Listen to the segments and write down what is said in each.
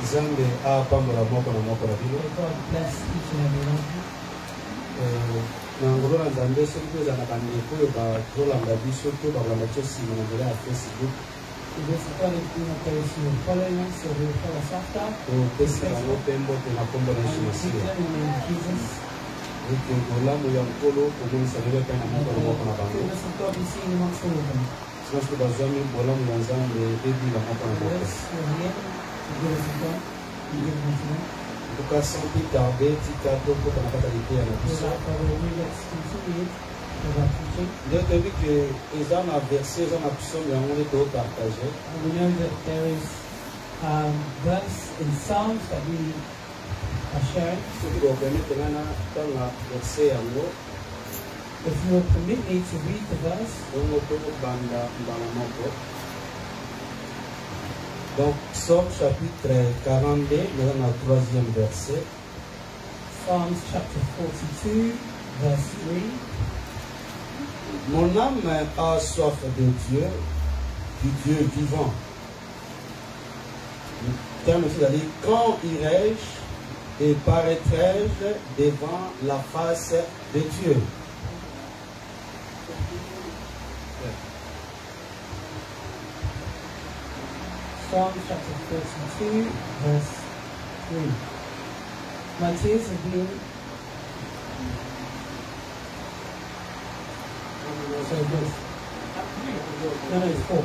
Zambe apambola moko na moko na bino. God bless each and every one of you. Na ngolo na Nzambe soki toza na bandeko oyo bazolanda biso to balanda biso nsima na nzela ya Facebook. It is according to those who are following us, so they will follow us after. Topesi bango mpe mbote na kombo na Yesu Masiya. Ete bolamu ya nkolo komonisa lelo mpe na moko na bango. Soki bazwami bolamu ya Nzambe ebila moko na moko. En tout cas, sans plus tarder, tika tokota na kata liteya na biso. Nous avons vu que les gens ont versé, les gens ont partagé. We know that there is verse in Psalms that we are sharing. If you will permit me to read the verse. Donc, Psaume chapitre 42, nous avons le 3e verset. Psalms chapter 42, verse 3. Mon âme a soif de Dieu, du Dieu vivant. Le terme c'est-à-dire, quand irai-je et paraîtrai-je devant la face de Dieu? Psalm chapter 42, verse 3. My tears have been so good. No, it's 4.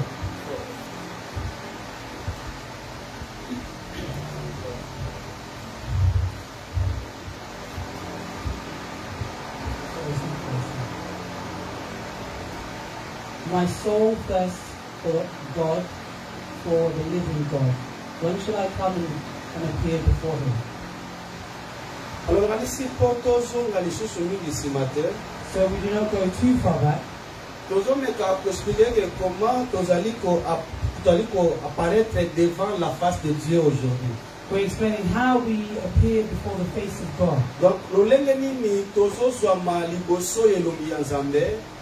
My soul thirsts for God, for the living God. When shall I come and appear before him? Alors, so we do not go too far back. Comment apparaître devant la face de Dieu aujourd'hui. We're explaining how we appear before the face of God. Donc,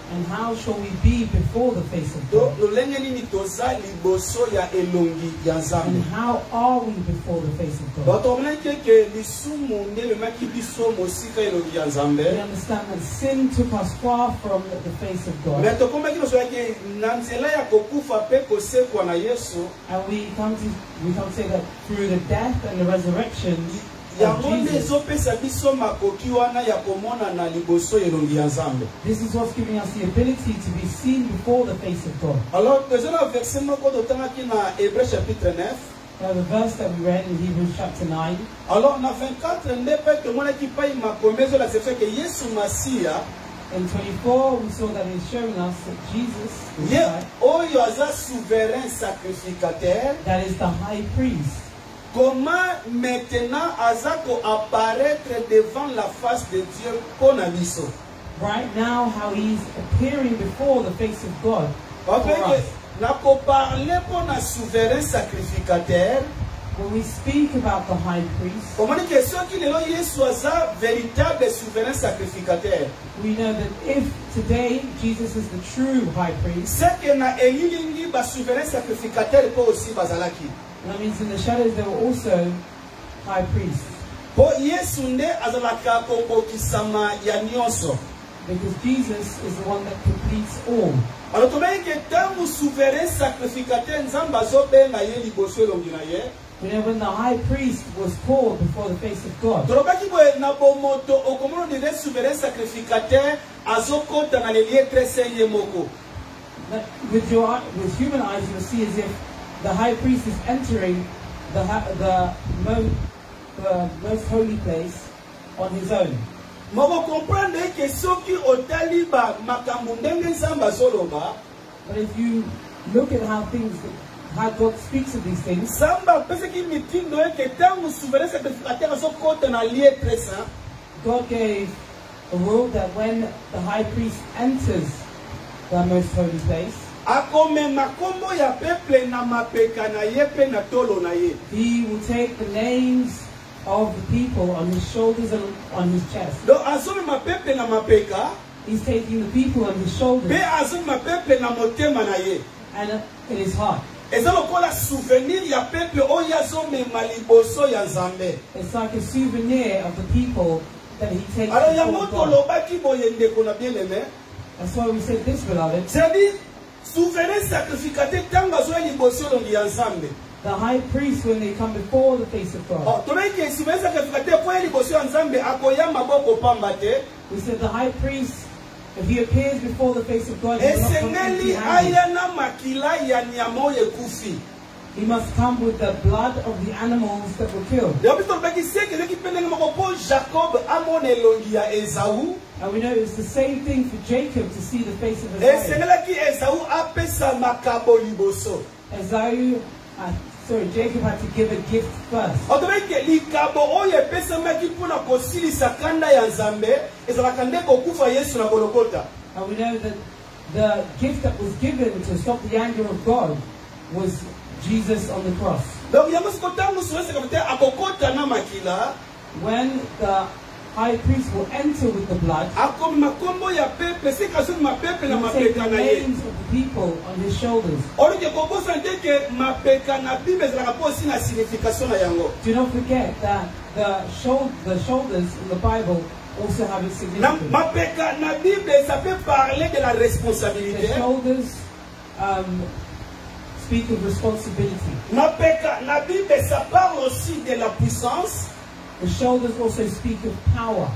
and how shall we be before the face of God? And how are we before the face of God? We understand that sin took us far from the face of God. And we come to say that through the death and the resurrection of Jesus, this is what's giving us the ability to be seen before the face of God. Now the verse that we read in Hebrews chapter 9. In 24, we saw that it's showing us that Jesus that is the high priest. Comment maintenant Azako apparaître devant la face de Dieu pour nous? Right now, how he's appearing before the face of God. When we speak about the high priest, we know that if today Jesus is the true high priest, that means in the shadows there were also high priests. Because Jesus is the one that completes all. You know, when the high priest was called before the face of God, with human eyes, you'll see as if the high priest is entering the most holy place on his own. But if you look at how God speaks of these things, God gave a rule that when the high priest enters the most holy place, he will take the names of the people on his shoulders and on his chest. He's taking the people on his shoulders and in his heart. Et ça lokola souvenir ya peuple oyazo me maliboso ya Nzambe. It's like a souvenir of the people that he takes Alors ya before moto God. lobaki boyende kona bien aimé. That's why we said this, beloved. C'est-à-dire souverain sacrificateur tanga zo liboso longi ya Nzambe. The high priest, when they come before the face of God, Oh, tonaki souverain sacrificateur po liboso ya Nzambe akoya maboko pamba te. we said the high priest, if he appears before the face of God, he will not come Esengeli empty-handed. ayana makila ya nyamo yekufi. He must come with the blood of the animals that were killed. Jacob amone longi ya Esau. And we know it's the same thing for Jacob to see the face of his wife. Esengelaki Esau apesa makabo liboso. Jacob had to give a gift first. Otomeke likabo oye pesa maki puna kosili sakanda ya Nzambe ezalakande kokufa Yesu na Golgotha. And we know that the gift that was given to stop the anger of God was Jesus on the cross. Donc yamusi kotangu suwese kapite akokota na makila. When the high priest will enter with the blood, akomi makombo ya pepe se kasoni mapepe na he will take mapeka the na ye. names of the people on his shoulders. Oruke kobosa ndeke mapeka na Bible ezalaka po si na signification na yango. Do not forget that the shoulders in the Bible also have its significance. Mapeka na Bible ça peut parler de la responsabilité. The shoulders speak of responsibility. Mapeka na Bible ça parle aussi de la puissance. The shoulders also speak of power.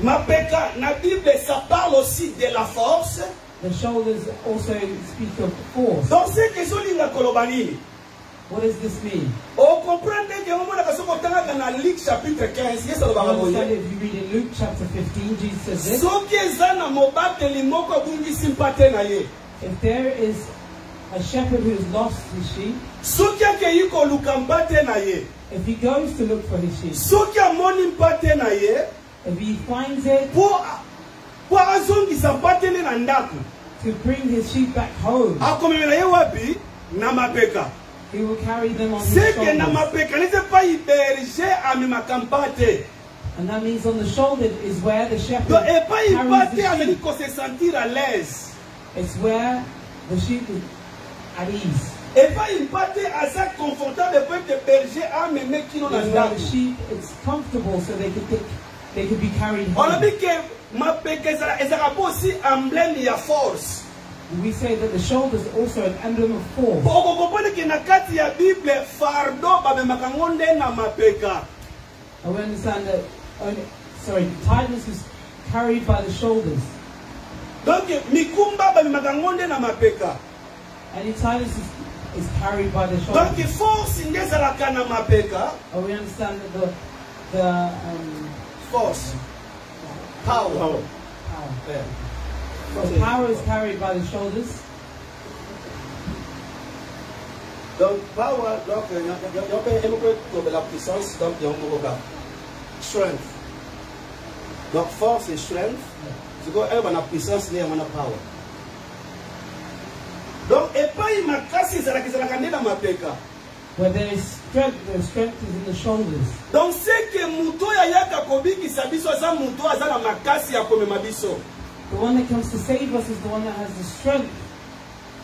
Mapeka na Bible ça parle aussi de la force. The shoulders also speak of force. Donc c'est que zolinga kolobani. What does this mean? On comprend que au moment où on tanga dans Luc chapitre 15, yes You alobaka understand boye. if you read in Luke chapter 15, Jesus says this. Soki ezana mobateli moko bungisi mpate na ye. If there is a shepherd who has lost his sheep, Soki akeyi koluka mpate na ye. if he goes to look for his sheep, Soki amoni mpate na ye, if he finds it, po azongisa mpate ne na ndako. to bring his sheep back home, Akomemela ye wapi na mapeka. he will carry them on his Seke na shoulders. mapeka ne pas berger amemaka mpate. And that means on the shoulder is where the shepherd Donc et pas carries mpate the ameni sheep. ko se sentir à l'aise. It's where the sheep is at ease. Et pas mpate asa confortable pour être berger ameme kino na It's where ndako. the sheep, it's comfortable so they could be carried On a home. dit que mapeka ezaka po aussi emblème ya force. We say that the shoulder is also an emblem of force. Oko comprendre que na kati ya Bible fardo bamemaka ngonde na mapeka. And we understand that tidiness is carried by the shoulders. Donc mikumba bamemaka ngonde na mapeka. Any tidiness is carried by the Donc shoulders. force ndezalaka na mapeka. And we understand that the Force. Power. power. Yeah. So power is carried by the shoulders. Donc power, donc la puissance, donc il y a un strength. Donc force et strength. C'est quoi la puissance, il y a la power. Donc et pas il m'a cassé ça la kande na mapeka. Where there is strength, the strength is in the shoulders. Donc c'est que muto ya yaka kobiki sabiso za muto azala makasi ya komema biso. The one that comes to save us is the one that has the strength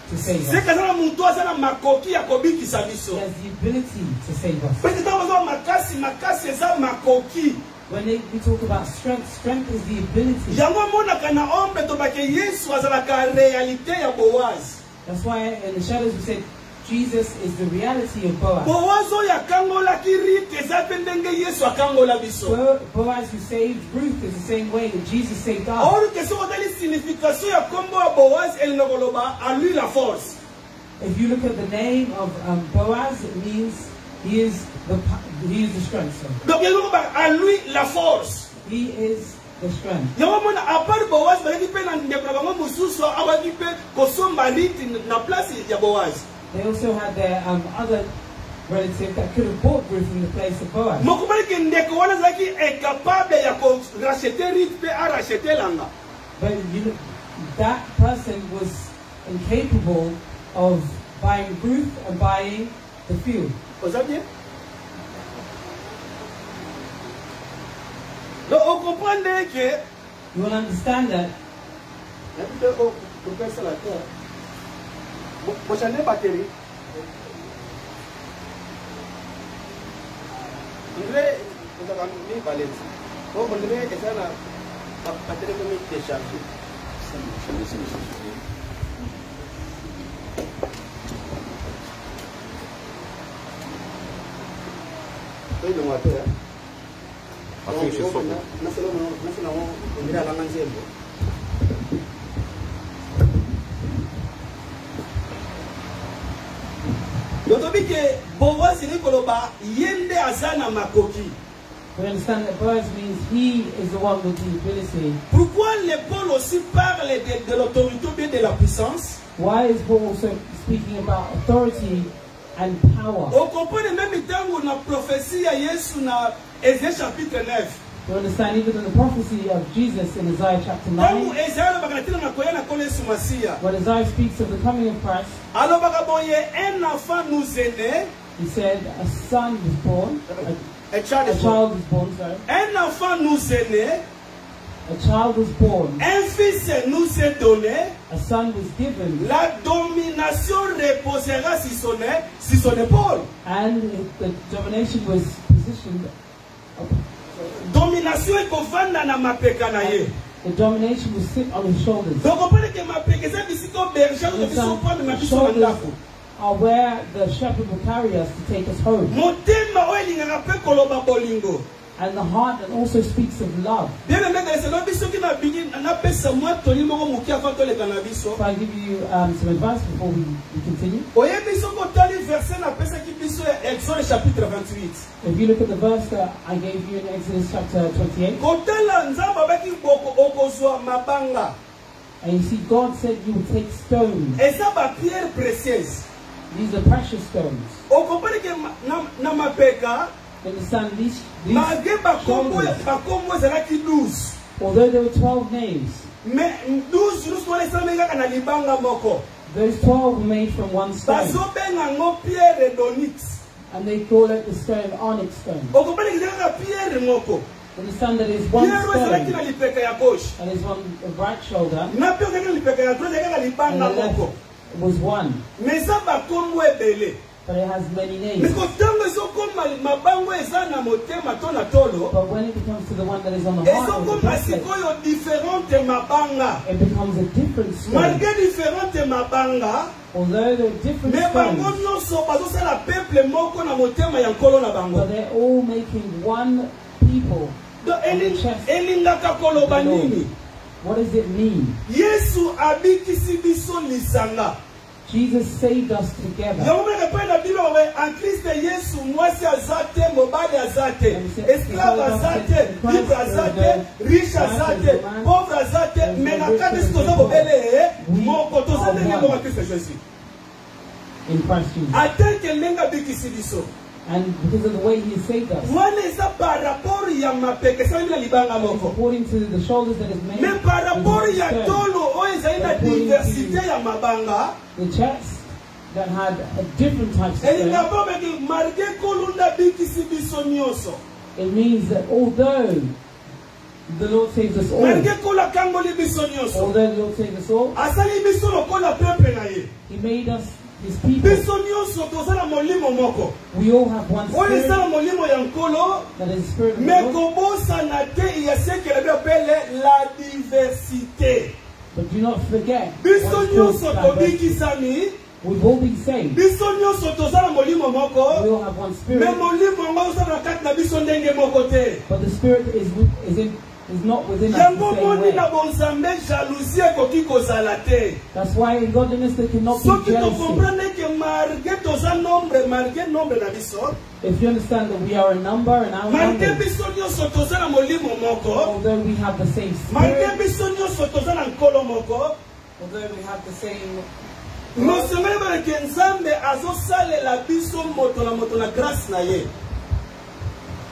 to save C'est us. que zala muto azala makoki ya kobiki He sabiso. has the ability to save us. Parce que dans besoin makasi eza makoki. When we talk about strength, strength is the ability. Yango mona kana ombre to bake Yesu azala ka réalité ya Boaz. That's why in the shadows we said Jesus is the reality of Boaz. Boaz oyo akangola kirite eza pe ndenge Yesu akangola biso. Boaz who saved Ruth is the same way that Jesus saved us. Or que so dali signification ya kombo ya Boaz el ngoloba a lui la force. If you look at the name of Boaz, it means he is the strength. Sorry. Donc il ngoloba a lui la force. He is the strength. Yango mona a part Boaz balaki pe na ndeko bango mususu abaki pe kosomba rite na place ya Boaz. They also had their other relative that could have bought Ruth in the place of Boaz. Mokubali ke ndeko wana zaki incapable ya ko racheter rite pe a racheter langa. But that person was incapable of buying Ruth and buying the field. Oza bien? Donc on comprend que You will understand that prochaine batterie André, nous avons mis balai. Bon, André, et ça, pas très bien déchargé. Oui, le moteur. Après, je sors. On est à la manzielle. We understand that Boaz means he is the one with the ability. Pourquoi les Paul aussi parle de l'autorité ou bien de la puissance? Why is Paul also speaking about authority and power? On comprend même temps où la prophétie à Jésus dans Ésaïe chapitre 9. We understand even in the prophecy of Jesus in Isaiah chapter 9, when Isaiah speaks of the coming of Christ, un enfant nous est né, he said a son was born, a child was born, sorry. Un enfant nous est né, a child was born, un fils nous est donné, a son was given, la domination reposera sur son épaule. and the domination was positioned. Domination est kovanda na mapeka na ye. The domination will sit on his shoulders. Donc on peut dire que mapeka c'est bisiko berger de biso prendre ma biso ndako. Are where the shepherd will carry us to take us home. Motema oelinga pe koloba bolingo. And the heart that also speaks of love. Bien aimé, c'est non biso qui na bigi na pesa moi toli moko muki avant to le cannabis. If I give you some advice before we continue. Oye biso ko tali verset na pesa ki biso Exode chapitre 28. If you look at the verse that I gave you in Exodus chapter 28. Kotala nzamba baki boko okozwa mabanga. And you see God said you would take stones. Et ça ba pierre précieuse. These are precious stones. On comprend que na mapeka Understand these shoulders, although there were 12 names, those 12 were made from one stone. And they call it the stone onyx stone. Understand that it is one stone, and it is one right shoulder, and the left was one. But it has many names. But when it becomes to the one that is on the heart of the breastplate, it becomes a different stone. Although they're different stones, but they're all making one people on the chest. What does it mean? Jesus saved us together. In Christ Jesus. And because of the way he saved us. According to the shoulders that is made. The chest that had a different type of stone. It means that although the Lord saves us all, although the Lord saves us all, he made us his people. We all have one spirit, that is the spirit of the Lord. But do not forget, we've all been saved. We all have one spirit. But the spirit is not within us the same way. That's why in godliness there cannot be jealousy. If you understand that we are a number and outnumbered, although we have the same spirit, although we have the same,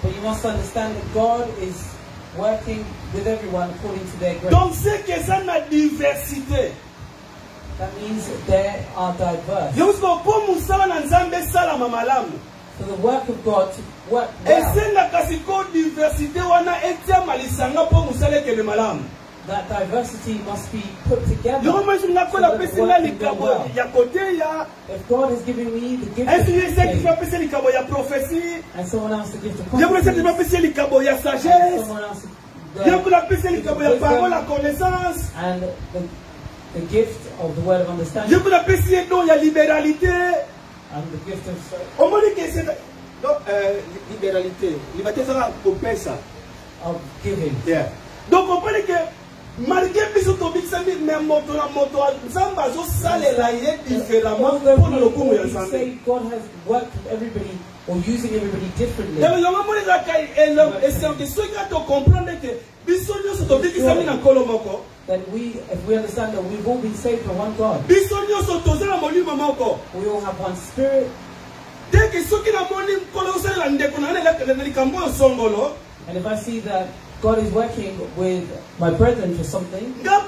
but you must understand that God is working with everyone according to their grace. That means they are diverse. For the work of God to work well, that diversity must be put together. So that the work can go well. If God is giving me the gift of prophecy, and someone else the gift of prophecy, and someone else the and the gift of the word of understanding, and the gift of giving. Yeah. Donc comprenez que malgré biso to bixami même moto na moto nzamba zo salela ye différemment pour le coup ya nzambe. God has worked with everybody or using everybody differently. Donc yo ngomoni za kai elo essence so ka to comprendre que biso nyoso to bixami na kolo moko. That if we understand that we've all been saved from one God. Biso nyoso to zela molimo moko. We all have one spirit. Dès que so ki na moni kolo zela ndeko na na likambo songolo. And if I see that God is working with my brethren for something, but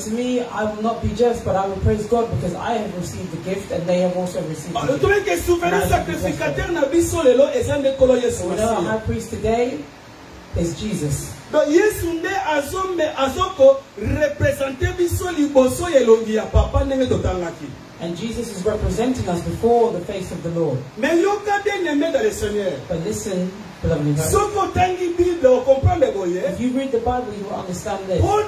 to me, I will not be just, but I will praise God because I have received the gift and they have also received the gift. We know our high priest today is Jesus. Donc Yesu nde azoko représenter biso liboso elongi ya papa ndenge totangaki. And Jesus is representing us before the face of the Lord. Mais yoka bien-aimé dans le Seigneur. But listen, beloved in Christ. If you read the Bible, you will understand this. For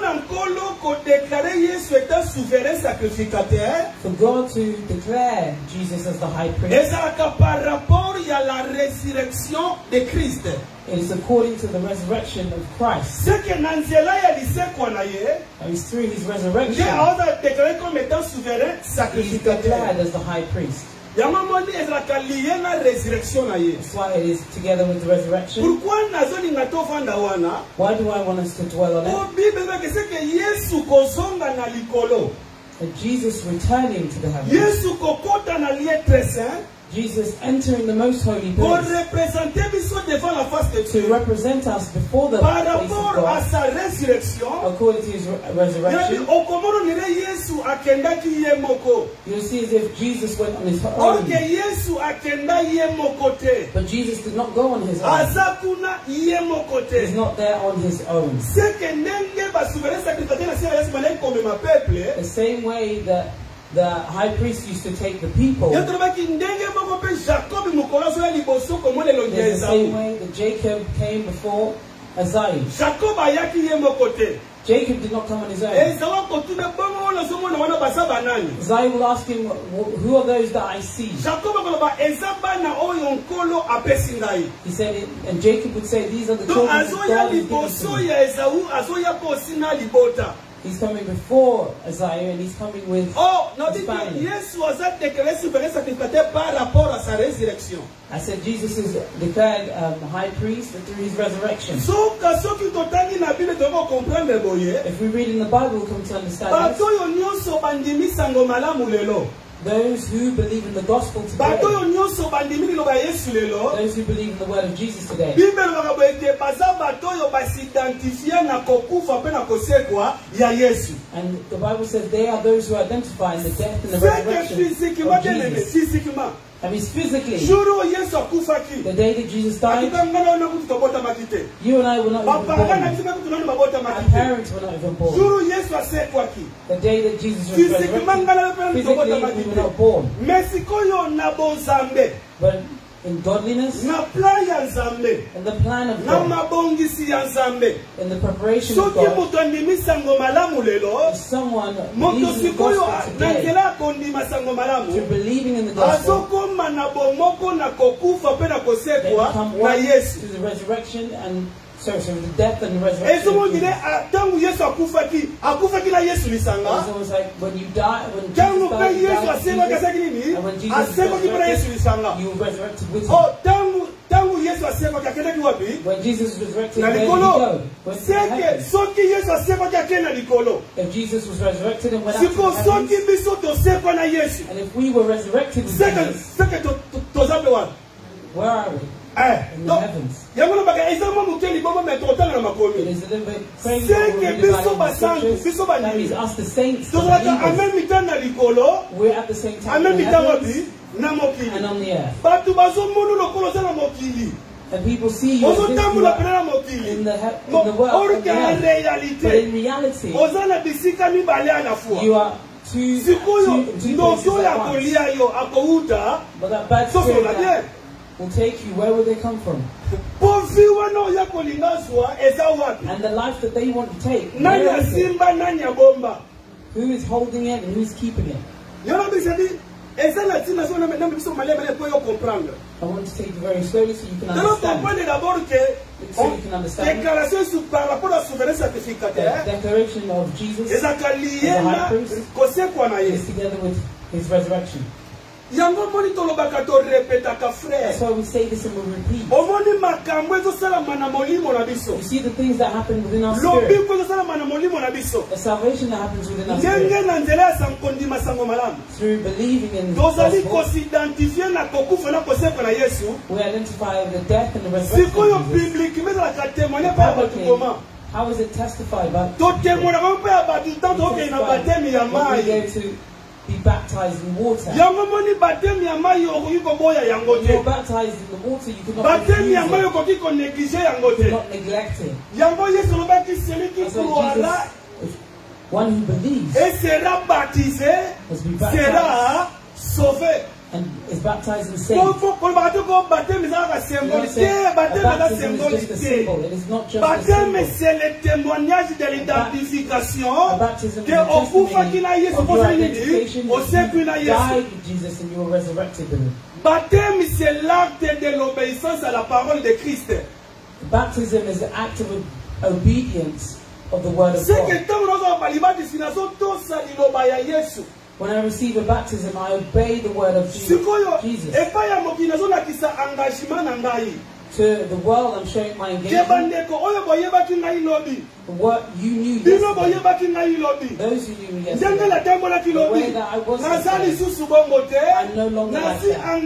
God to declare Jesus as the high priest, it is according to the resurrection of Christ. And it's through his resurrection he's declared as the high priest. That's why it is together with the resurrection. Why do I want us to dwell on it? That Jesus returning to the heavens, Jesus entering the most holy place to represent us before the face of God according to his resurrection. You'll see as if Jesus went on his own. But Jesus did not go on his own. He's not there on his own. The same way that the high priest used to take the people, the same way that Jacob came before Isaiah. Jacob did not come on his own. Isaiah will ask him, who are those that I see? He said, and Jacob would say, these are the children of God who given to me. He's coming before Isaiah and he's coming with his family. I said Jesus is declared high priest through his resurrection. If we read in the Bible, we'll come to understand this. Those who believe in the gospel today, those who believe in the word of Jesus today, and the Bible says they are those who identify in the death and the resurrection of Jesus. That means physically, the day that Jesus died, you and I were not even born. Our parents were not even born. The day that Jesus was resurrected, physically we were not born. But in godliness, in the plan of God, in the preparation of God, if someone believes in the gospel today, through believing in the gospel, they become one to the resurrection and the death and the resurrection. It's almost like when you die, when Jesus died, you died with Jesus, and when Jesus is resurrected, you resurrected with him. When Jesus was resurrected, where did he go? Went to heaven. If Jesus was resurrected and went up to heaven, and if we were resurrected with Jesus, where are we? In the heavens. It is a little bit crazy that means us the saints, the believers, we're at the same time in the heavens. and on the earth. And people see you as if you are in the world, but in reality, you are two places at once. But that bad spirit that will take you, where will they come from? And the life that they want to take, who is holding it and who is keeping it? I want to take it very slowly so you can understand. So you can understand. The declaration of Jesus as a high priest is together with his resurrection. That's why we say this and we repeat. You see the things that happen within our spirit. The salvation that happens within our spirit. Through believing in the gospel, we identify the death and the resurrection of Jesus. How is it testified about? We go to be baptized in water. You're baptized in the water, you cannot refuse it. You cannot neglect it. That's why Jesus, one who believes, must be baptized and is baptized and saved. Baptism is just a symbol. It is not just a symbol. Baptism is a testimony of your identification. You died with Jesus and you were resurrected with him. Baptism is an act of obedience of the word of God. When I receive a baptism, I obey the word of Jesus. To the world, I'm showing my engagement. What you knew yesterday. Those who knew me yesterday. The way that I was yesterday. I'm no longer like that. I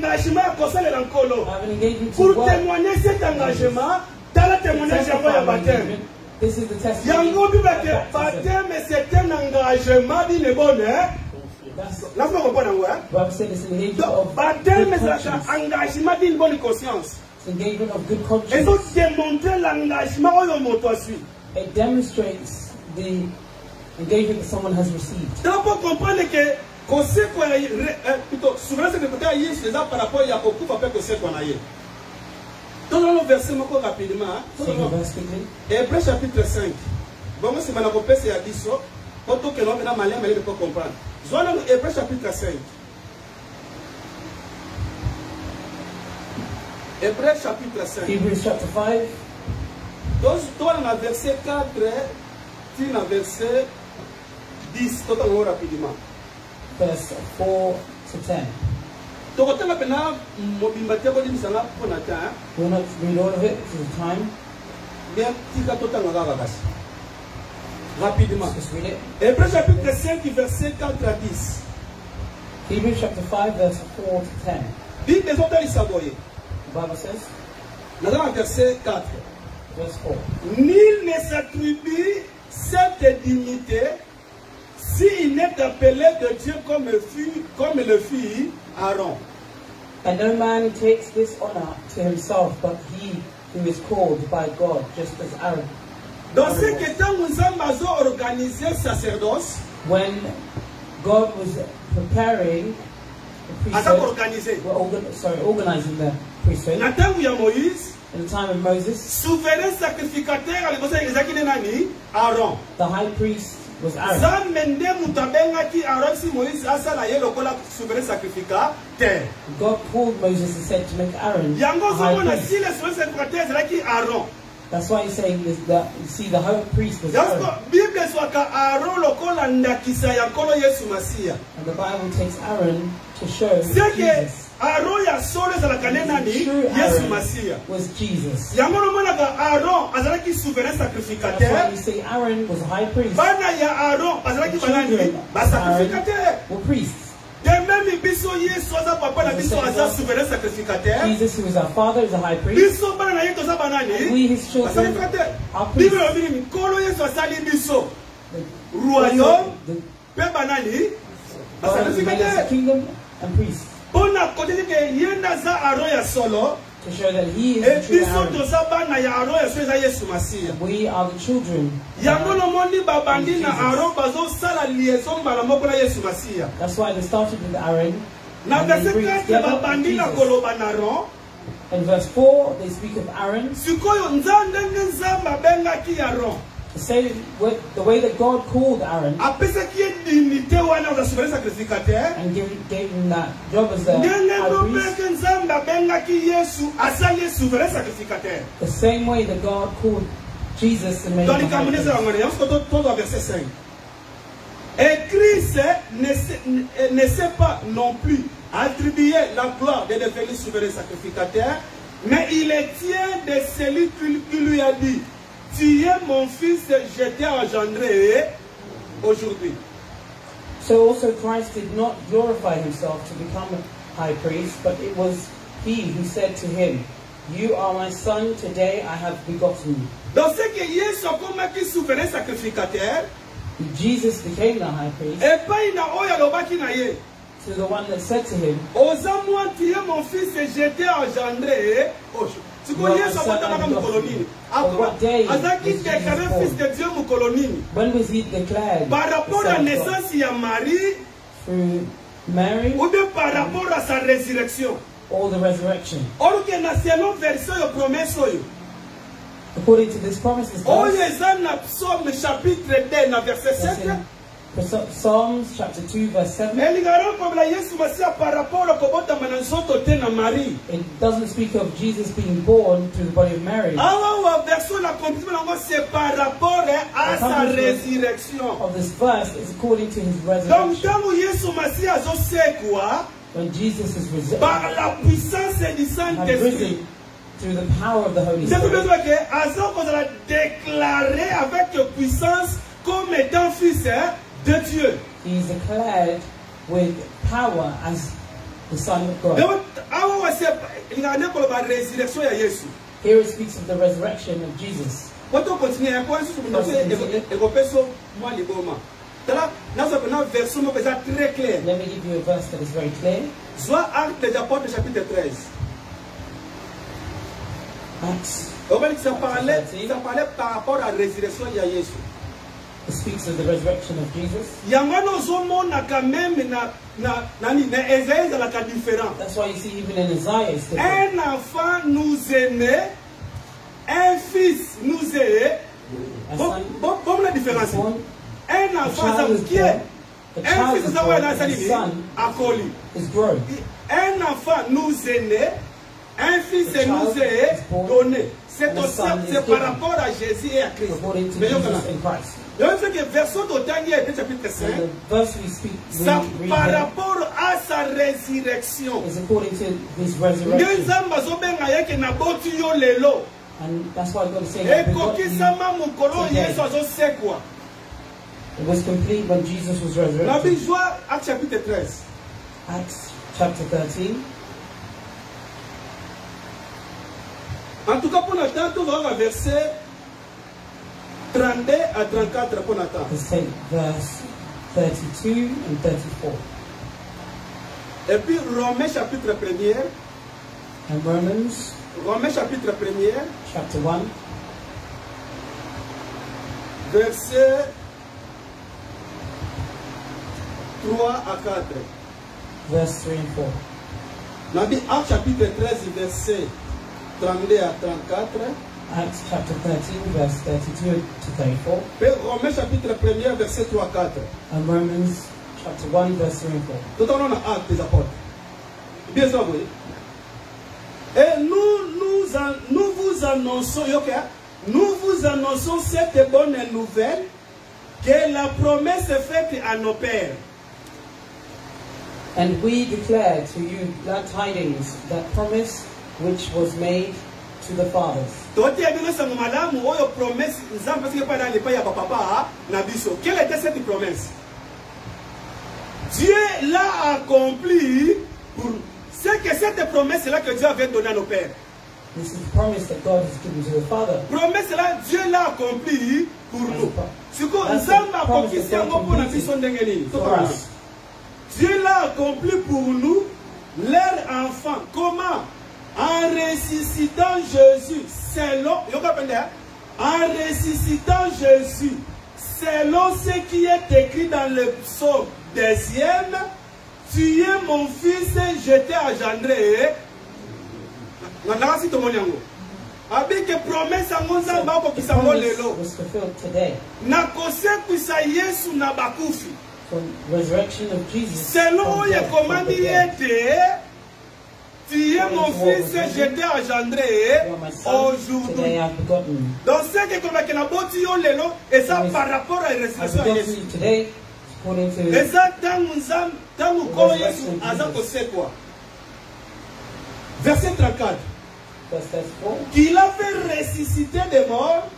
have an engagement to work. This is the testimony of baptism. Bible said it's an engagement of good conscience. It demonstrates the engagement that someone has received. Dans le verset rapidement, Hébreux chapitre 5. Bon, si on a compris, c'est à 10 ans. Autant que l'on a malin, mais il ne peut comprendre. Hébreux chapitre 5. Hébreux chapitre 5. Hebrews chapter 5. Donc, dans le verset 4, tu as verset 10, totalement rapidement. Verse 4 to 10. We'll not read all of it for the time. Rapidement. Just read it. Hébreux chapitre 5, verset 4 à 10. Hebrews chapter 5, verse 4 to 10. Bible des auteurs Savoyé. The Bible says. Dans verset 4. Verse 4. Nul ne s'attribue cette dignité s'il n'est appelé de Dieu comme le fit Aaron. And no man takes this honor to himself, but he who is called by God, just as Aaron. Dans ce que temps nous avons organisé sacerdoce, when God was preparing the priesthood, organizing the priesthood, in the time of Moses, the high priest was Aaron. God called Moses and said to make Aaron a high priest. That's why he's saying this, that you see the high priest was Aaron. And the Bible takes Aaron to show Jesus. Aaron was Jesus. That's why you say Aaron was a high priest. Children were priests. Jesus, who is our father, is a high priest. And we, his children, are priests. The kingdom and priests. To show that he is the true Aaron. And we are the children. That's why they started with Aaron. And they bring together Jesus. In verse 4, they speak of Aaron. To say the way that God called Aaron and gave him that job as the high priest, the same way that God called Jesus and made him the high priest. Et Christ ne sait pas non plus attribuer la gloire de devenir souverain sacrificateur, mais il tient de celui qui lui a dit: tu es mon fils, je t'ai engendré aujourd'hui. So also Christ did not glorify himself to become a high priest, but it was he who said to him, you are my son, today I have begotten you. Donc ce que Jésus a comme souverain sacrificateur, Jesus became the high priest. To the one that said to him, you are my son, what day was Jesus born? When was he declared? Through Mary or the resurrection? According to this promises, Psalms chapter 2 verse 7. It doesn't speak of Jesus being born through the body of Mary. Of this verse is according to his resurrection. When Jesus is risen through the power of the Holy Spirit, he is declared with power as the Son of God. Here it speaks of the resurrection of Jesus. Let me give you a verse that is very clear. Acts. It speaks of the resurrection of Jesus. That's why you see even in Isaiah it's different. Un enfant nous est né, un fils nous est. Bon la différence. Un enfant qui est. Un fils is growing. Un enfant nous est né, un fils nous est donné. C'est par rapport à Jésus et à Christ. Donc, ce que verset d'Otaniel, chapitre 5, ça par rapport à sa résurrection. And that's why God is saying it was complete when Jesus was resurrected. Acts chapitre 13. Acts chapter 13. En tout cas, pour Nathan, on va voir verset 32 à 34 pour Nathan. Let's take verse 32 and 34. Et puis Romains chapitre 1er. And Romans. Romains chapitre 1er. Chapter 1. Verset 3 à 4. Verse 3 and 4. Nabi Acts chapitre 13 verset 32 à 34. Acts chapter 13 verse 32 to 34. Et Romains chapitre 1er verset 3 à 4. And Romans chapter 1 verse 3 and 4. Tout en on a Actes des apôtres. Bien sûr, oui. Et nous vous annonçons, nous vous annonçons cette bonne nouvelle que la promesse est faite à nos pères. And we declare to you glad tidings, that promise which was made to the fathers. Quelle était cette promesse? Dieu l'a accompli pour... C'est que cette promesse-là que Dieu avait donnée à nos pères. This is the promise that God has given to the Father. Promesse-là, Dieu l'a accompli pour nous. Dieu l'a accompli pour nous leur enfant. Comment? En ressuscitant Jésus, selon, en ressuscitant Jésus, selon ce qui est écrit dans le psaume 2e, tu es mon fils, je t'ai engendré. Avec promesse à mon zamba qui s'envole lelo. Na kosekuisa Yesu na bakufi. Resurrection of Jesus. Selon ye commande yete, tu es mon fils, je t'ai engendré aujourd'hui. Donc c'est que comme que na boti yo lelo, et ça par rapport à la résurrection de Jésus. Et ça dans nous ko Yesu azako c'est quoi? Verset 34. Qu'il a fait ressusciter des morts,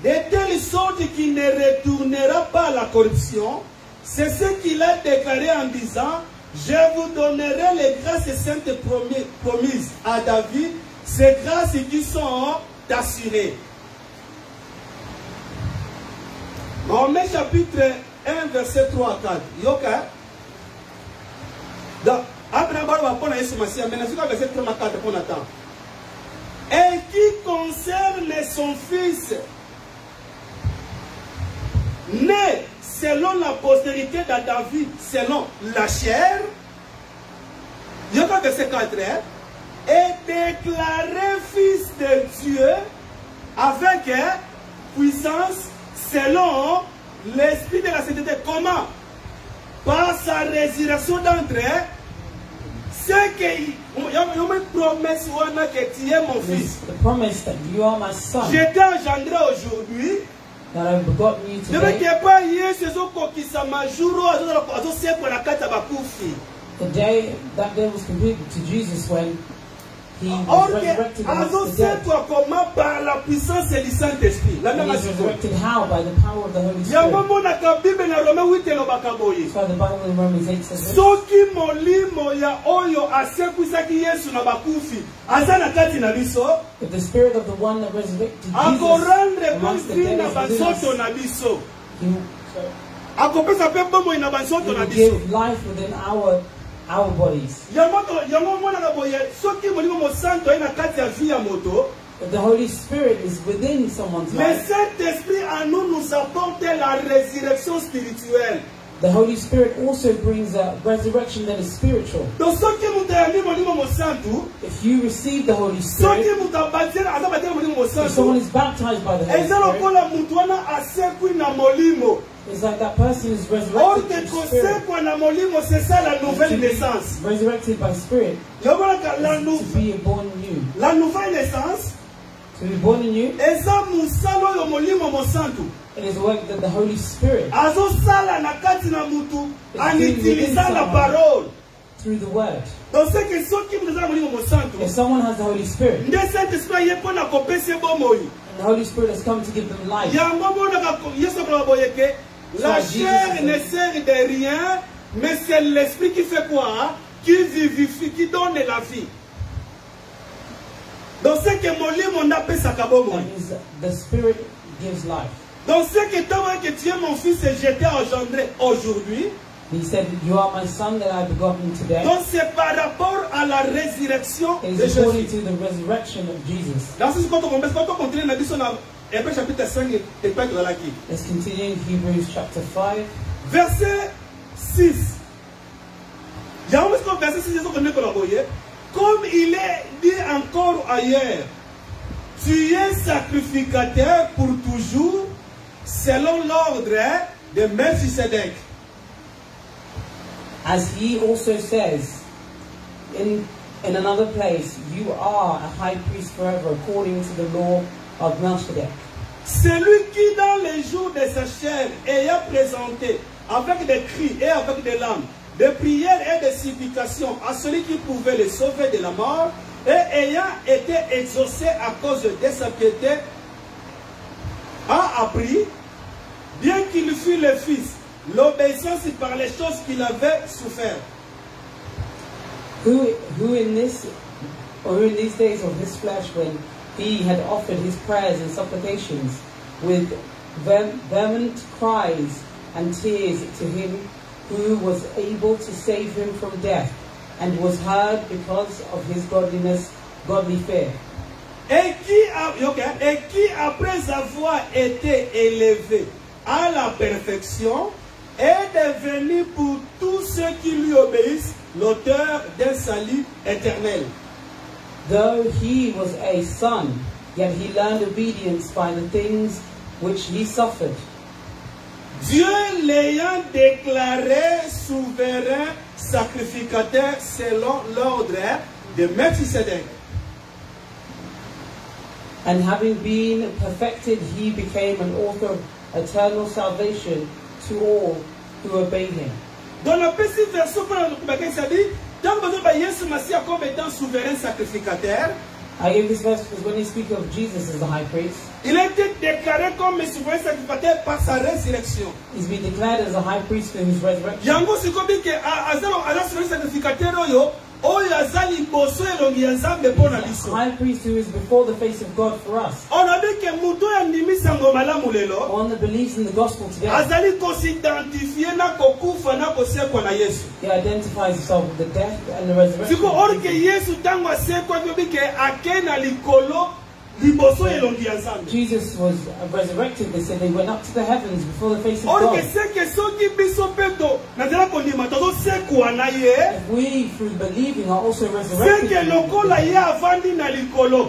de telle sorte qu'il ne retournera pas à la corruption. C'est ce qu'il a déclaré en disant, je vous donnerai les grâces saintes promises à David, ces grâces qui sont assurées. Romains chapitre 1, verset 3 à 4. Yoka. Donc, Abraham va prendre Yesu Massia, mais nous avons verset 3 à 4 pour attendre. Et qui concerne son fils, né selon la postérité de David, selon la chair, il y a verset 4, et déclaré fils de Dieu avec puissance selon l'esprit de la sainteté. Comment? Par sa résurrection d'entre c'est que promesse que tu es mon fils. The promise that you are my son. Je t'ai engendré aujourd'hui. That I've begotten you today. The day that was completed to Jesus when he was resurrected amongst the dead. Par la puissance du Saint-Esprit. He was resurrected how? By the power of the Holy Spirit. That's why the Bible in Romans 8 says this. If the spirit of the one that resurrected Jesus amongst the dead is within us, he will give life within our bodies. If the Holy Spirit is within someone's life, the Holy Spirit also brings a resurrection that is spiritual. If you receive the Holy Spirit, if someone is baptized by the Holy Spirit, it's like that person is resurrected by spirit. Resurrected by spirit. To be born new. La nouvelle naissance, to be born anew, it is work that the Holy Spirit through the word. If someone has the Holy Spirit, and the Holy Spirit has come to give them life. La chair ne sert de rien, mais c'est l'esprit qui fait quoi? Qui vivifie, qui donne la vie. Donc c'est que mon lit, mon appel, ça the Spirit gives life. Donc c'est que tant que tu es mon fils et je t'ai engendré aujourd'hui. He said, you are my son that I have begotten today. Donc c'est par rapport à la résurrection de Jésus. According to the resurrection of Jesus. Dans ce quand on continue, on a dit son Hébreux chapitre 5 et pas dans la qui. Let's continue in Hebrews chapter 5. Verset 6. Il y a un verset 6 comme il est dit encore ailleurs, tu es sacrificateur pour toujours selon l'ordre de Melchisedec. As he also says in another place, you are a high priest forever according to the law of Melchizedek. Celui qui dans les jours de sa chair ayant présenté avec des cris et avec des larmes, de prières et de supplications à celui qui pouvait le sauver de la mort, et ayant été exaucé à cause de sa piété, a appris, bien qu'il fût le Fils, l'obéissance par les choses qu'il avait souffert. Who in these days of his flesh, when he had offered his prayers and supplications with vehement cries and tears to him who was able to save him from death, and was heard because of his godliness, godly fear. Et qui après avoir été élevé à la perfection est devenu pour tous ceux qui lui obéissent l'auteur d'un salut éternel. Though he was a son, yet he learned obedience by the things which he suffered. Dieu l'ayant déclaré souverain sacrificateur selon l'ordre de Melchisedec. And having been perfected, he became an author of eternal salvation to all who obey him. Dans la petite version, ça dit, dans le Yesu Mashiach comme étant souverain sacrificateur, I gave this verse because when he speaks of Jesus as the high priest, il a été déclaré comme souverain sacrificateur par sa résurrection. He's been declared as a high priest through his resurrection. Yango si comme que azalo souverain sacrificateur oyo azali boso elongi ya Nzambe pona biso. High priest who is before the face of God for us. On a vu que muto ya ndimisa ngoma malamu lelo. On the beliefs in the gospel today. Azali ko s'identifier na kokufa na kosekwa na Yesu. He identifies himself with the death and the resurrection. Siko orke Yesu tango asekwa bibike akena likolo. Jesus was resurrected. They said they went up to the heavens before the face of God. If we, through believing, are also resurrected,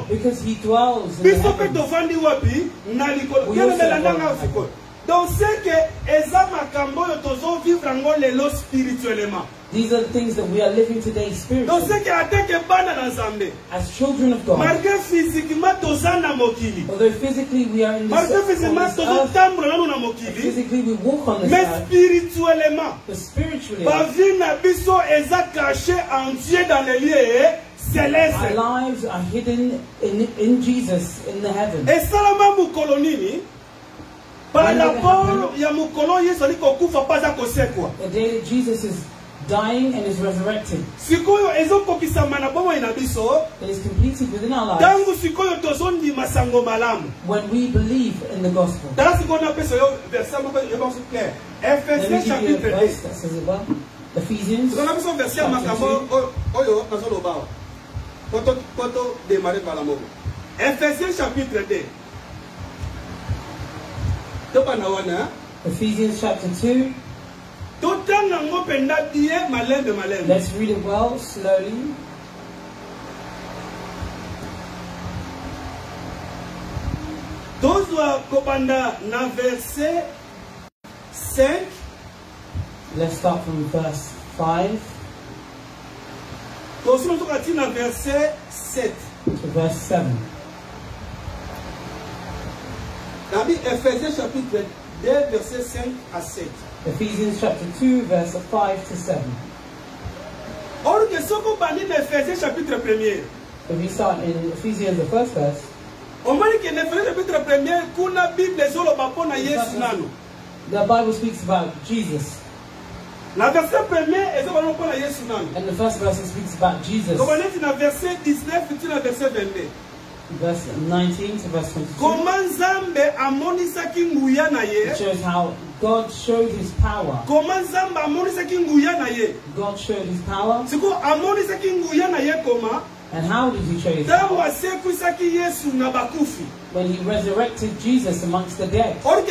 because he dwells in the heavens. Donc c'est que eza makambo yo tozo vivre ngo lelo spirituellement. These are the things that we are living today spiritually. Donc c'est que ateke bana na Nzambe. As children of God. Malgré physiquement tozana mokili. Although physically we are in this earth. Physically we walk on this earth. Mais spirituellement. But spiritually. Ba vie na biso eza caché en Dieu dans les lieux célestes. Our lives are hidden in Jesus in the heavens. Et salama mukolonini. The day that Jesus is dying and is resurrected, it is completed within our lives when we believe in the gospel. Let me give you a verse that says it well. Ephesians chapitre 2. Ephesians chapter 2. Let's read it well, slowly. Let's start from verse 5 to verse 7. Ephésiens chapitre 2, versets 5 à 7. Ephesians chapter 2, verse 5 to 7. Or que soko bani Ephésiens chapitre 1er. If you start in Ephesians, the first verse. The Bible speaks about Jesus. And the first verse speaks about Jesus. Verse 19 to verse 22. It shows how God showed his power. God showed his power. And how did he show his power? When he resurrected Jesus amongst the dead. To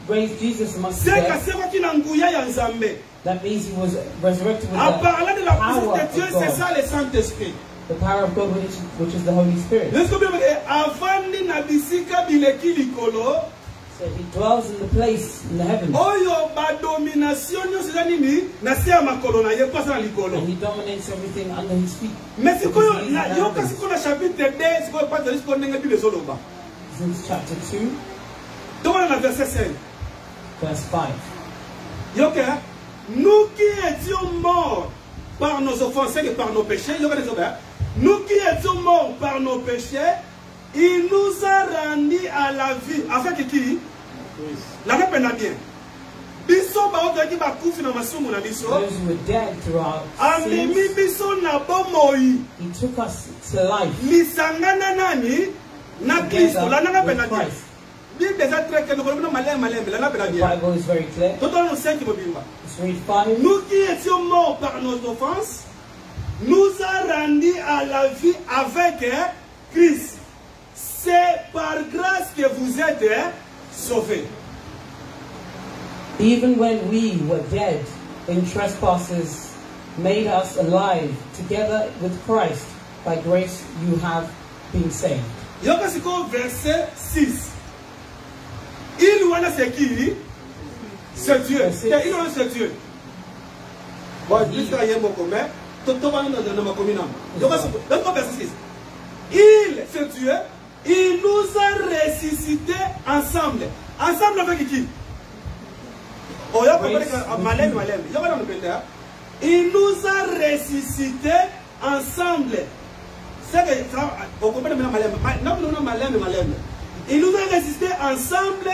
raise Jesus amongst the dead. That means he was resurrected with the power of God. The power of God, which is the Holy Spirit. So he dwells in the place in the heavens. And he dominates everything under his feet. Since chapter 2, verse 5. Nous qui étions morts par nos offenses et par nos péchés, nous qui étions morts par nos péchés, il nous a rendus à la vie. Afin que qui? La réponse est bien. Those who were dead through our sins, he took us to life. Together with Christ. The Bible is very clear. Let's read 5. Nous qui étions morts par nos offenses, nous a rendus à la vie avec Christ. C'est par grâce que vous êtes sauvés. Even when we were dead in trespasses, made us alive together with Christ. By grace you have been saved. Verset 6. Il wana c'est qui? C'est Dieu. Il wana c'est Dieu. Bon, puisqu'il y a un mot commun, tout le monde dans ma commune. Donc, verset 6. Il, c'est Dieu, il nous a ressuscités ensemble. Ensemble avec qui? Oh, il y a pas de malem. Il nous a ressuscités ensemble. C'est que on comprend maintenant malem. Il nous a ressuscités ensemble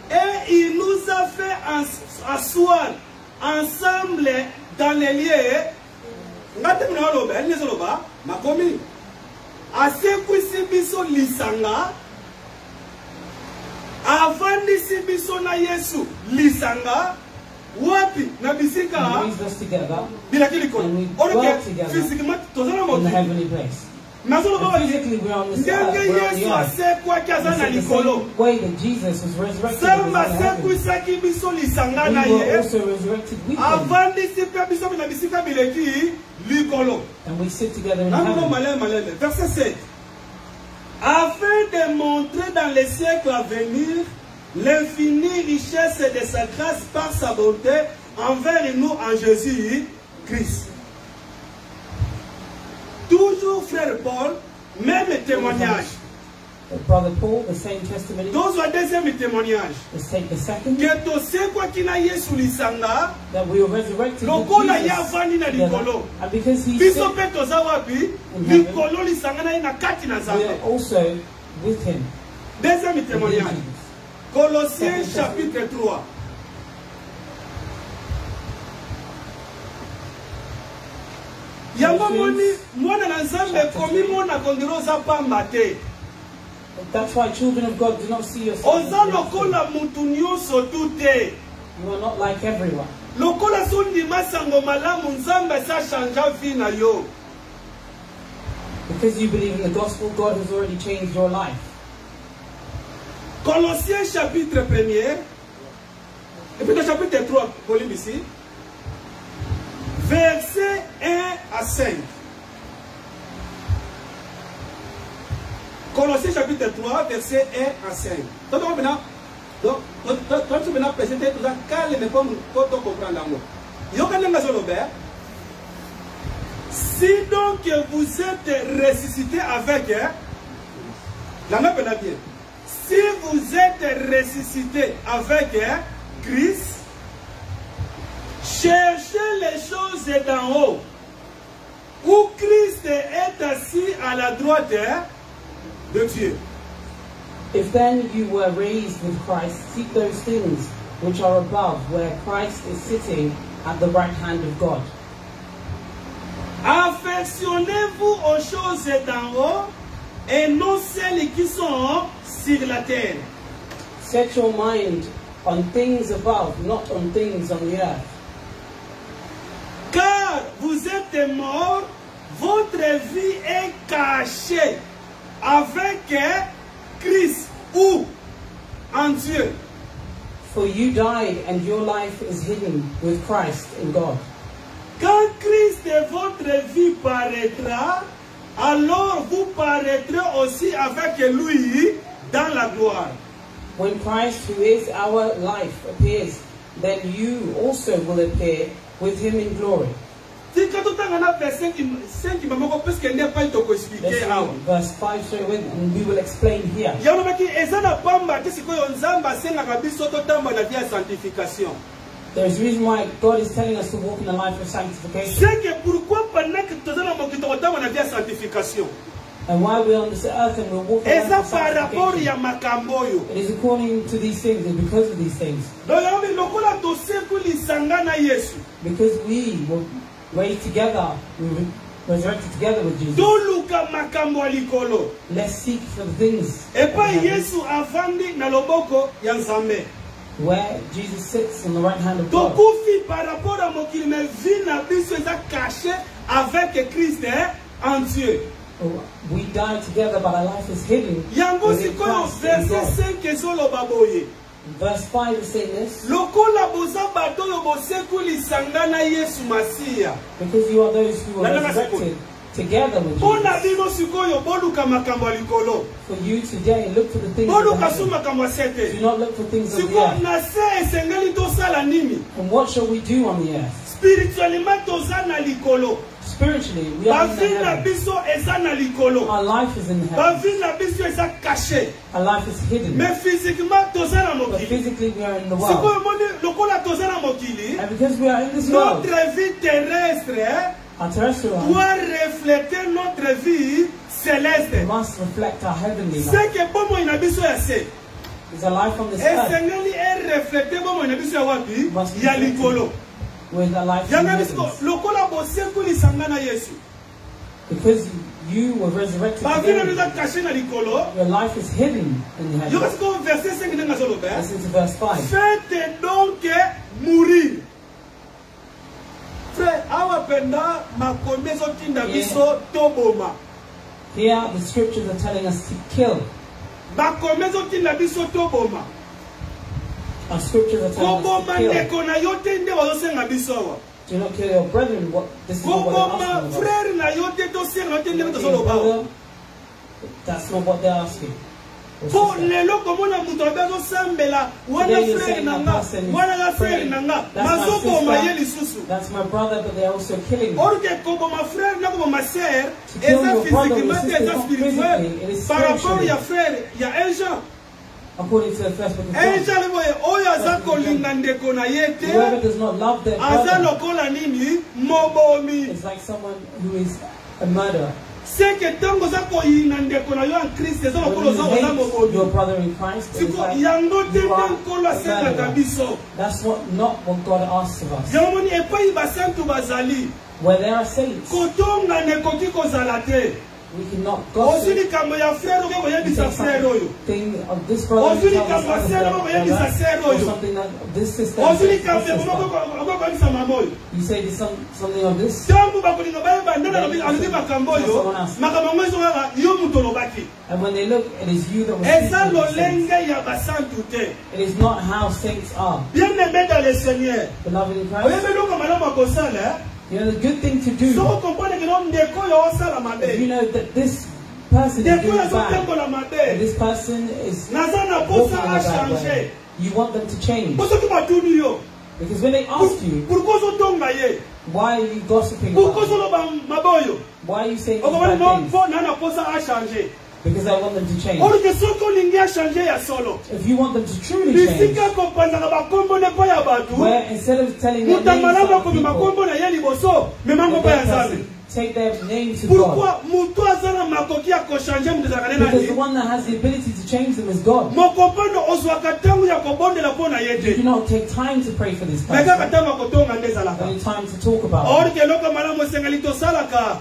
et il nous a fait asseoir ensemble dans les lieux. Avant biso na Yesu lisanga wapi na bisika bila kiliko physiquement tozana in the heavenly place. Physically we are on this earth, we're on the earth. The same way that Jesus was resurrected in heaven, we were also resurrected with him. And we sit together in heaven. Verset 7. Afin de montrer dans les siècles à venir l'infinie richesse de sa grâce par sa bonté envers nous en Jésus-Christ. Toujours frère Paul, même témoignage. Brother Paul, the same testimony. Those are deuxième témoignage. Let's take the second. Que to se kwa kina Yesu lisanga. That we were resurrected with Jesus. And because he we said, are also with him. Deuxième témoignage. Colossiens chapitre 3. That's why children of God do not see yourself. You are not like everyone. Because you believe in the gospel, God has already changed your life. Colossiens chapitre 1er, et puis le chapitre 3, volume ici, verset 1 à 5. Colossiens chapitre 3, verset 1 à 5. Donc, quand tu m'as présenté tout ça, calme pour comprendre l'amour. Si donc vous êtes ressuscité avec, la main peut la bien. Si vous êtes ressuscité avec Christ, cherchez les choses d'en haut, où Christ est assis à la droite de Dieu. If then you were raised with Christ, seek those things which are above, where Christ is sitting at the right hand of God. Affectionnez-vous aux choses d'en haut et non celles qui sont sur la terre. Set your mind on things above, not on things on the earth. Car vous êtes morts, votre vie est cachée avec Christ ou en Dieu. For you died and your life is hidden with Christ in God. Quand Christ votre vie paraîtra, alors vous paraîtrez aussi avec lui dans la gloire. When Christ, who is our life, appears, then you also will appear with him in glory. Let's read verse 5 straight away, and we will explain here. There is a reason why God is telling us to walk in a life of sanctification. And why we're on this earth and we're walking in a life of sanctification. It is according to these things and because of these things. Because we were raised together resurrected together with Jesus. Let's seek for the things where Jesus sits on the right hand of God. We die together, but our life is hidden. Verse 5 is saying this. Because you are those who are resurrected together with Jesus. For you today, look for the things of the heavens. Do not look for things of the earth. And what shall we do on the earth? Spiritually, we are in the heavens. Our life is in heaven. Our life is hidden. But physically, we are in the world. And because we are in this world, our terrestrial life must reflect our heavenly life. There's a life on this earth. Must be with a life in heavens. Because you were resurrected together, your life is hidden in heaven. Listen to verse 5. Faites donc mourir. Frère, here the scriptures are telling us to kill. Our scriptures are telling us to kill. Do not kill your brethren. This is not what they're asking. That's not what they're asking. Today you're saying that person is praying. That's my brother, but they're also killing me. To kill your brother or sister is not physically, it is spiritually. According to the first book of John, whoever does not love their brother is like someone who is a murderer. When you hate your brother in Christ, it is like you are a murderer. That's not what God asks of us. Where there are saints, we cannot gossip. We take something of this brother or something that this sister. You say something of this. And when they look, it is you that will speak. It is not how saints are. Beloved in Christ, you know the good thing to do. If you know that this person is doing bad, and this person is walking in a bad way, you want them to change. Because when they ask you, why are you gossiping about me? Why are you saying these bad things? Because I want them to change. If you want them to truly change, where instead of telling their names to people, take their name to God. Because the one that has the ability to change them is God. You do not take time to pray for this person. Only time to talk about it.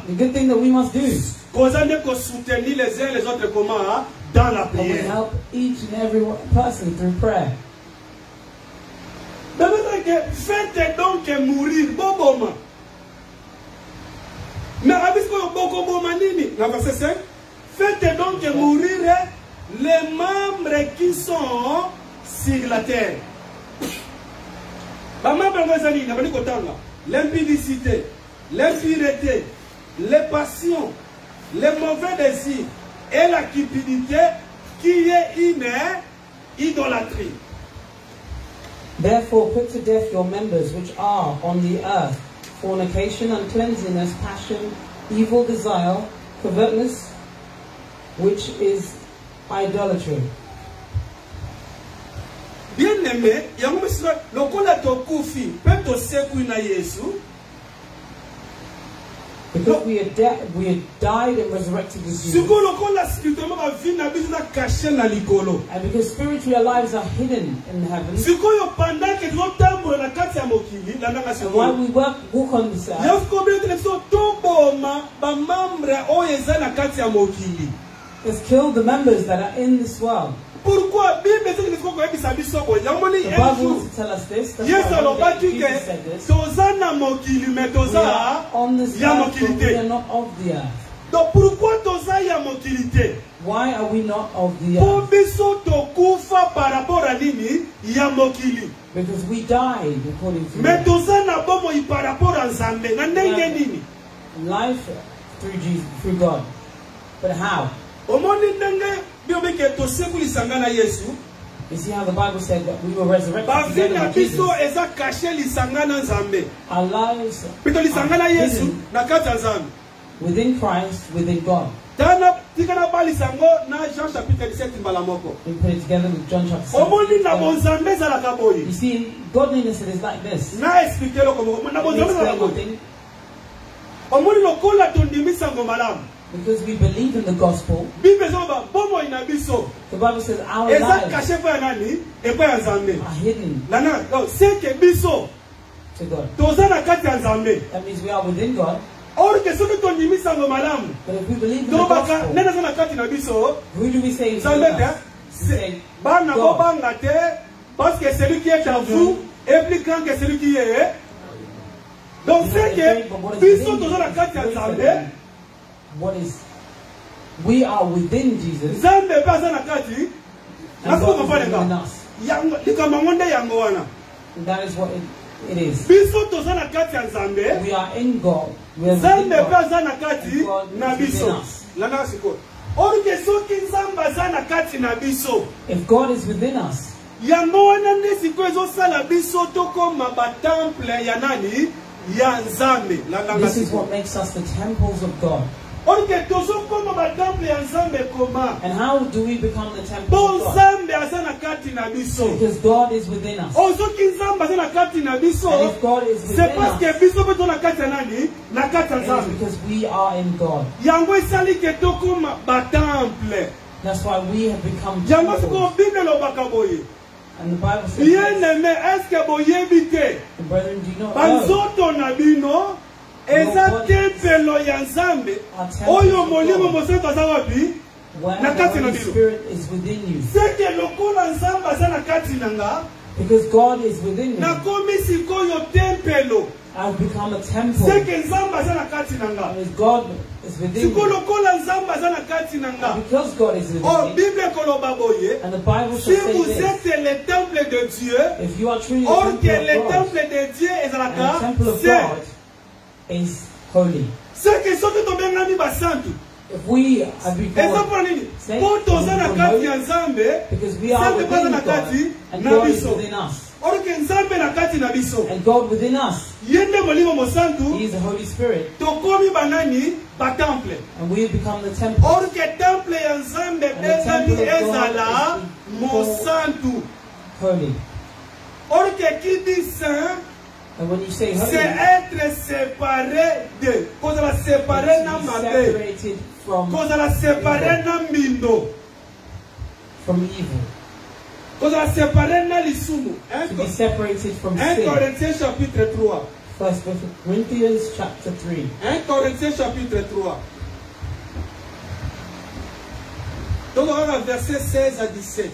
The good thing that we must do is we help each and every person through prayer. Faites donc mourir, boboma. Faites donc mourir les membres qui sont sur la terre. L'impudicité, l'impureté, les passions, les mauvais désirs et la cupidité qui est une idolâtrie. Therefore put to death your members which are on the earth: fornication, uncleanness, passion, evil desire, covetousness, which is idolatry. Bien-aimé, lokola tokufi, peto seku na Yesu. Because we had died and resurrected with Jesus. And because spiritually our lives are hidden in heaven. And while we walk on this earth, Let's kill the members that are in this world. Pourquoi the Bible tells us this. Jesus said this. We are on this earth, but we are not of the earth. Donc pourquoi toza ya mokilité? Why are we not of the earth? Because we died according to life through Jesus, through God. But how? You see how the Bible said that we were resurrected together with Jesus. Our lives are hidden within Christ, within God. We put it together with John chapter 7. You see, godliness is like this. Because we believe in the gospel. The Bible says our lives are hidden to God. That means we are within God. But if we believe in the gospel, who do we say is within us? We say, God. Donc c'est que what is we are within Jesus, and God is within us. And that is what it is. We are in God. We are within God. And God is within us. If God is within us, this is what makes us the temples of God. And how do we become the temple of God? Because God is within us. And if God is within us, it is because we are in God. That's why we have become temples. And the Bible says this. And brethren, do you not know? When the Holy Spirit is within you. Because God is within you. I've become a temple. Because God is within you. And because God is within you. And the Bible says this. If you are truly a temple of God, and the temple of God is holy. If we have become saints, because we are within God, and God is within us. And God within us, He is the Holy Spirit. And we have become the temple. And the temple of God is holy. And when you say holy, c'est être séparé de. Separated from evil. To be separated from sin. 1 Corinthiens chapitre 3. 1 Corinthians chapter 3. 1 Corinthiens chapitre 3. Donc on va verset 16 à 17.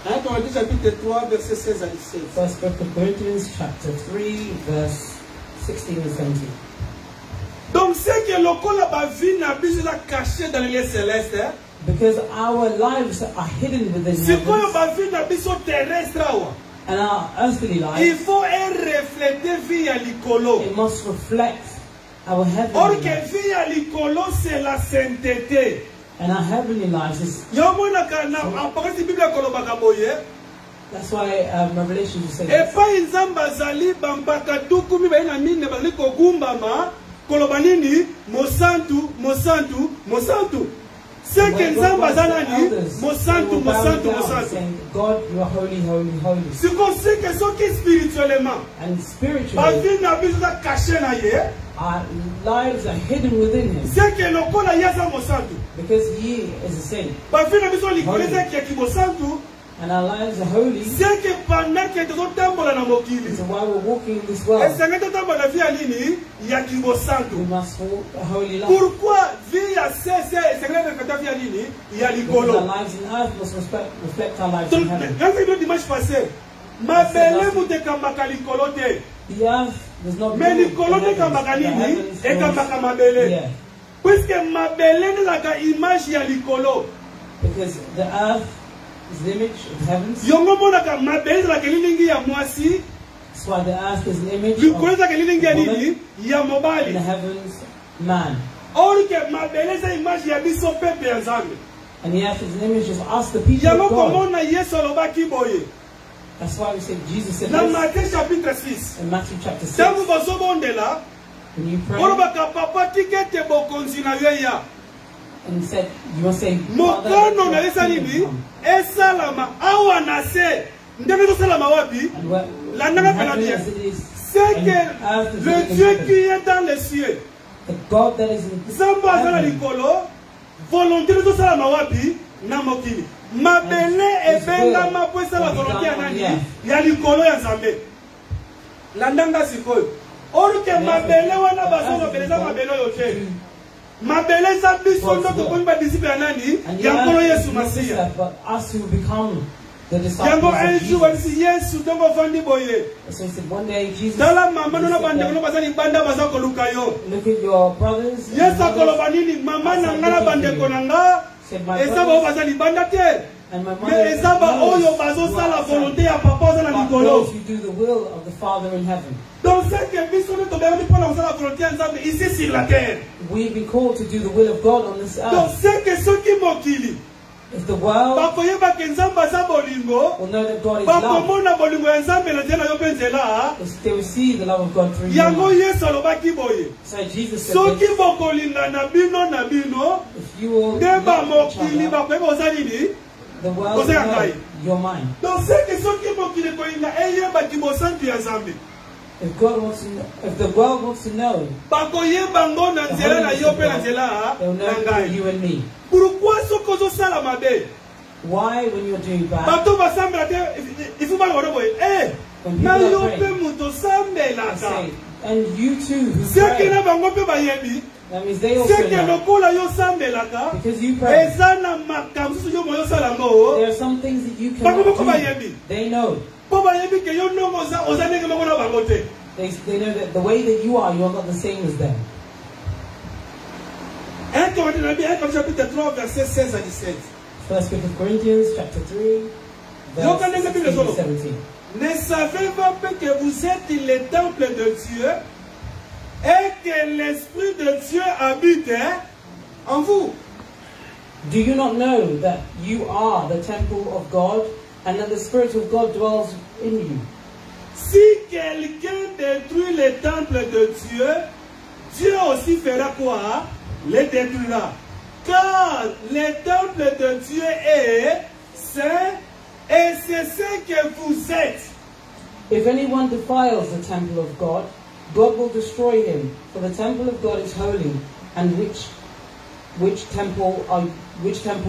1 Corinthiens chapitre 3 verset 16 à 17. 1 Corinthians chapter 3 verse 16 and 17. Donc c'est que le col a vie n'a pas caché dans les lieux célestes. Because our lives are hidden within heaven. And our earthly life, il faut refléter via l'icolo. It must reflect our heavenly life. Via l'icolo c'est la sainteté. And our heavenly life is. That's why Revelation says. God, you are holy, holy, holy. And spiritually, our lives are hidden within Him. Because He is a saint. And our lives are holy. C'est que pendant que nous tambola na mokili. So while we're walking in this world, et c'est que tambola via nini ya kibo santo. We must walk a holy life. Pourquoi via c'est que via nini ya likolo. Our lives in earth must reflect our lives in heaven. Quand le dimanche passé, ma belle mute kambaka likolo te. The earth does not. Mais likolo te kambaka nini et kambaka ma belle. Puisque ma belle n'est la image ya likolo. Because the earth is the image of the heavens. Yongo monaka ma belle la kelilingi ya mwasi. That's why the earth is the image likolo za kelilingi ya nini ya mobali. In the heavens, man. Or que ma belle sa image ya biso pepe ya Nzambe. And the earth is the image of us, the people of God. That's why we say Jesus said this in Matthew chapter 6. When you pray, and he said, you must say, Father, le Dieu qui est dans les cieux, the God that is in heaven, volonté de tout ça la wapi na mokili mabele ebenga mapwesa la volonté ya nani ya likolo ya Nzambe landanga sikoyo oruke mabele wana basono beleza mabele yote mabele za biso ndo ko ba disciple ya nani ya nkolo Yesu Masiya us who become the disciples yango un jour wasi Yesu ndongo fandi boye. So he said one day Jesus dala mama no bande no bazali banda bazako luka yo. Look at your brothers. Yesu akoloba nini mama na ngala bande konanga ezaba bazali banda te. Mais ezaba oyo bazo sala volonté ya papa za na likolo. You do the will of the Father in heaven. Donc c'est que biso ne tobeli pour la sala volonté ya Nzambe ici sur la terre. We've been called to do the will of God on this earth. Donc c'est que ceux qui mokili if the world will know that God is love, they will see the love of God through you. So Jesus said this, if you will love each other, the world will know you're mine. If the world wants to know, they'll know through you and me. Why, when you're doing bad, when people are praying, I say, and you too who pray, that means they also know. Because you pray, there are some things that you cannot do. They know. They know that the way that you are not the same as them. 1 Corinthians chapter 3, verse 17. Ne savez-vous pas que vous êtes le temple de Dieu et que l'Esprit de Dieu habite en vous? Do you not know that you are the temple of God and that the Spirit of God dwells in you? Si quelqu'un détruit le temple de Dieu, Dieu aussi fera quoi? Le détruira. Car le temple de Dieu est saint et c'est ce que vous êtes. If anyone defiles the temple of God, God will destroy him. For the temple of God is holy, and which temple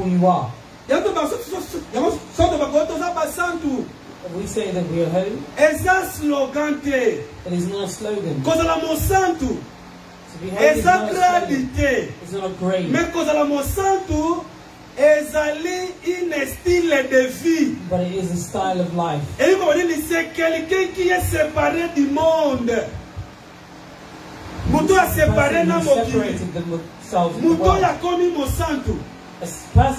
you are. We say that we are holy. It is not a slogan. To be holy is not a slogan. It's not a grade. But it is a style of life. C'est quelqu'un qui est séparé du monde. Muto a séparé na mokili. Muto ya komi mosantu.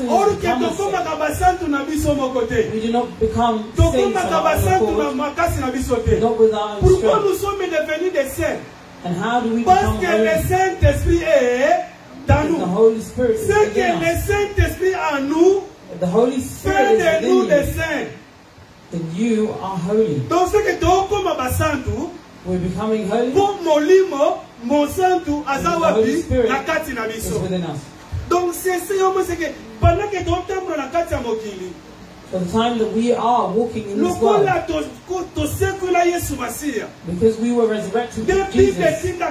Or que tokoma kabasantu na biso mokote. We do not become tokoma kabasantu na makasi na biso te. Pourquoi nous sommes devenus des saints? And how do we Parce que le Saint-Esprit est dans nous. C'est que le Saint-Esprit en nous fait de nous des saints. Then you are holy. Donc c'est que tokoma basantu. We're becoming holy. Pour molimo mosantu azawapi na kati na biso. Donc c'est que pendant que totambo na kati ya mokili. For the time that we are walking in this world, because we were resurrected with Jesus, and the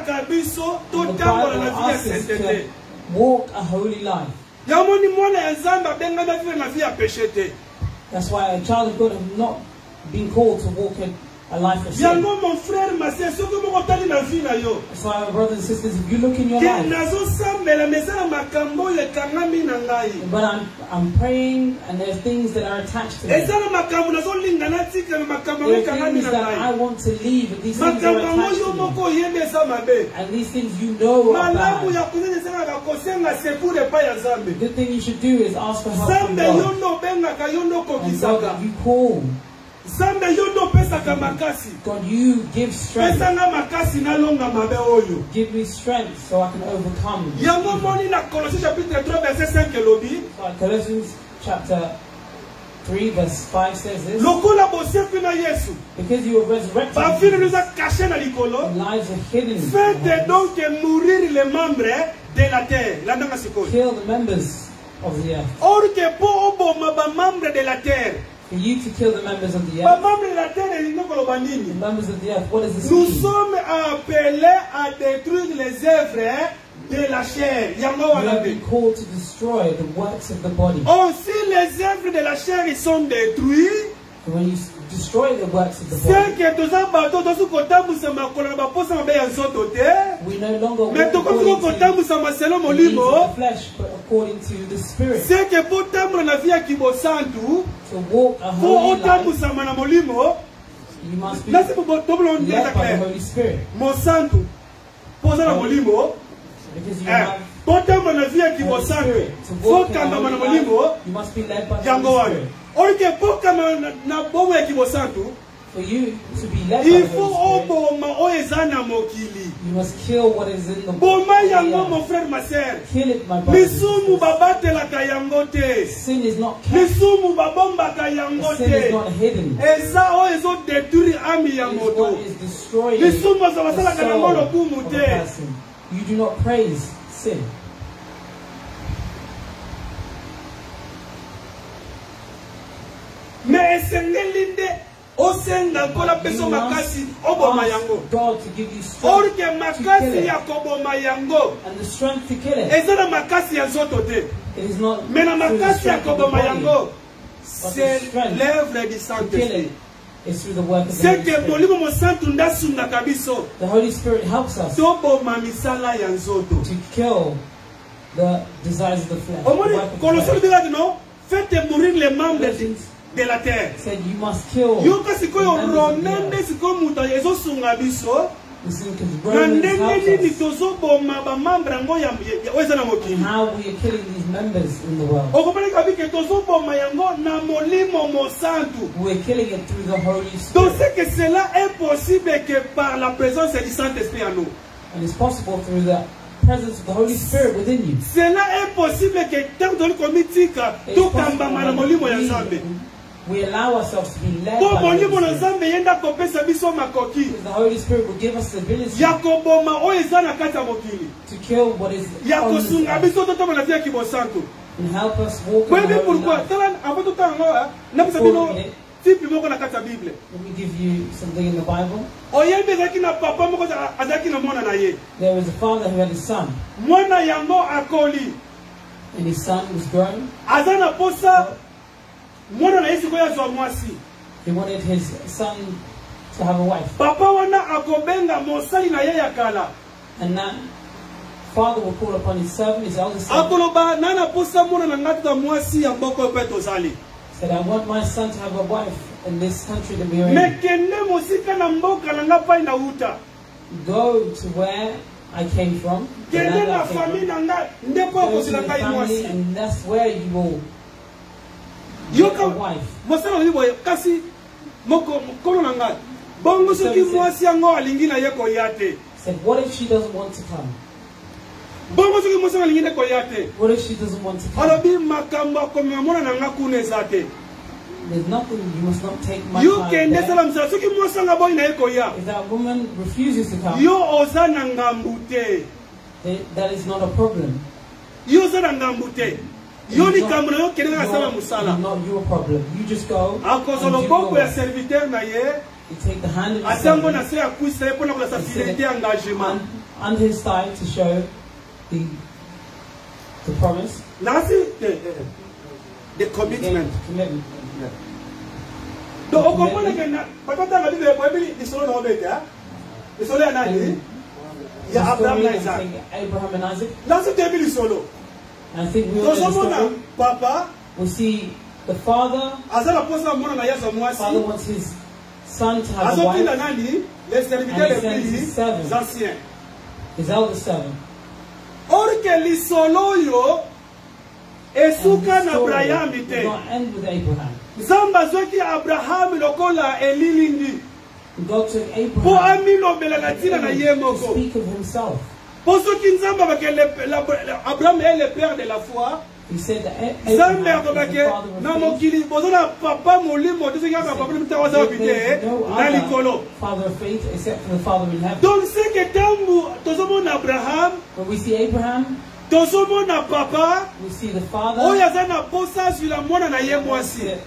Bible asks us to walk a holy life. That's why a child of God has not been called to walk in a life of sin. Mon frère, ma sœur, ce que mon compagnon na vie na yo. That's why, brothers and sisters, if you look in your life. But I'm praying, and there's things that are attached to me. There are things that I want to leave, and these things are attached to me. And these things you know are bad. The good thing you should do is ask for help from God. And God, you call. God, you give strength. Give me strength so I can overcome. Colossians chapter 3 verse 5 says this. Because you were resurrected and lives are hidden. Kill the members of the earth. For you to kill the members of the earth. The members of the earth, what does this mean? Nous sommes appelés à détruire les œuvres de la chair. You have been called to destroy the works of the body. Aussi les œuvres de la chair ils sont détruits. And when you destroy the works of the body, we no longer walk according to the flesh, but according to the spirit. To walk a holy life, you must be led by the Holy Spirit. Because you have the Holy Spirit. To walk in a holy life, you must be led by the Holy Spirit. For you to be led by the Holy Spirit, you must kill what is in the body. Kill it, my brother. Sin is not kept. Sin is not hidden. It is what is destroying the soul of a person. You do not praise sin. Mais God to give you strength to kill it. And the strength to kill it. It is not through the strength of the body, but the strength to kill it is through the work of the Holy Spirit. The Holy Spirit helps us to kill the desires of the flesh. De la terre. Said you must kill. And how we are killing these members in the world. We are killing it through the Holy Spirit. And it's possible through the presence of the Holy Spirit within you. We allow ourselves to be led by the Holy Spirit. Because the Holy Spirit will give us the ability to kill what is on this earth and help us walk in the holy life. Let me give you something in the Bible. There was a father who had a son. And his son was grown. He wanted his son to have a wife. And that father will call upon his servant, his eldest son. Said, I want my son to have a wife in this country that we are in. Go to where I came from, go to the family, and that's where you will get a wife. Said, what if she doesn't want to come? What if she doesn't want to come? There's nothing, you must not take my time there. If that woman refuses to come, that is not a problem. It's not your problem. You just go and do your work. You take the hand of your servant under his thigh to show the promise. The commitment. Donc, on comprend que par contre, dans la Bible, ils sont dans le Béka. Ils sont là, il y a Abraham et Isaac. Là, c'est David, ils sont là. Donc, son papa, we see the father. Father wants his son to have a wife. And he sends his servant, his eldest servant. Or que li solo yo esuka na Abraham ite. It not end with Abraham. Zamba zoki Abraham lokola elilindi. God took Abraham po amilo belagatina na yemoko. To speak of himself. Po soki nzamba Abraham est le père de la foi. He said that Abraham is the father of faith. No father of faith except for the Father in heaven. Donc c'est que quand Abraham, when we see Abraham, papa, we see the father. Oh, yazana posa sur la mwana na ye mwasi.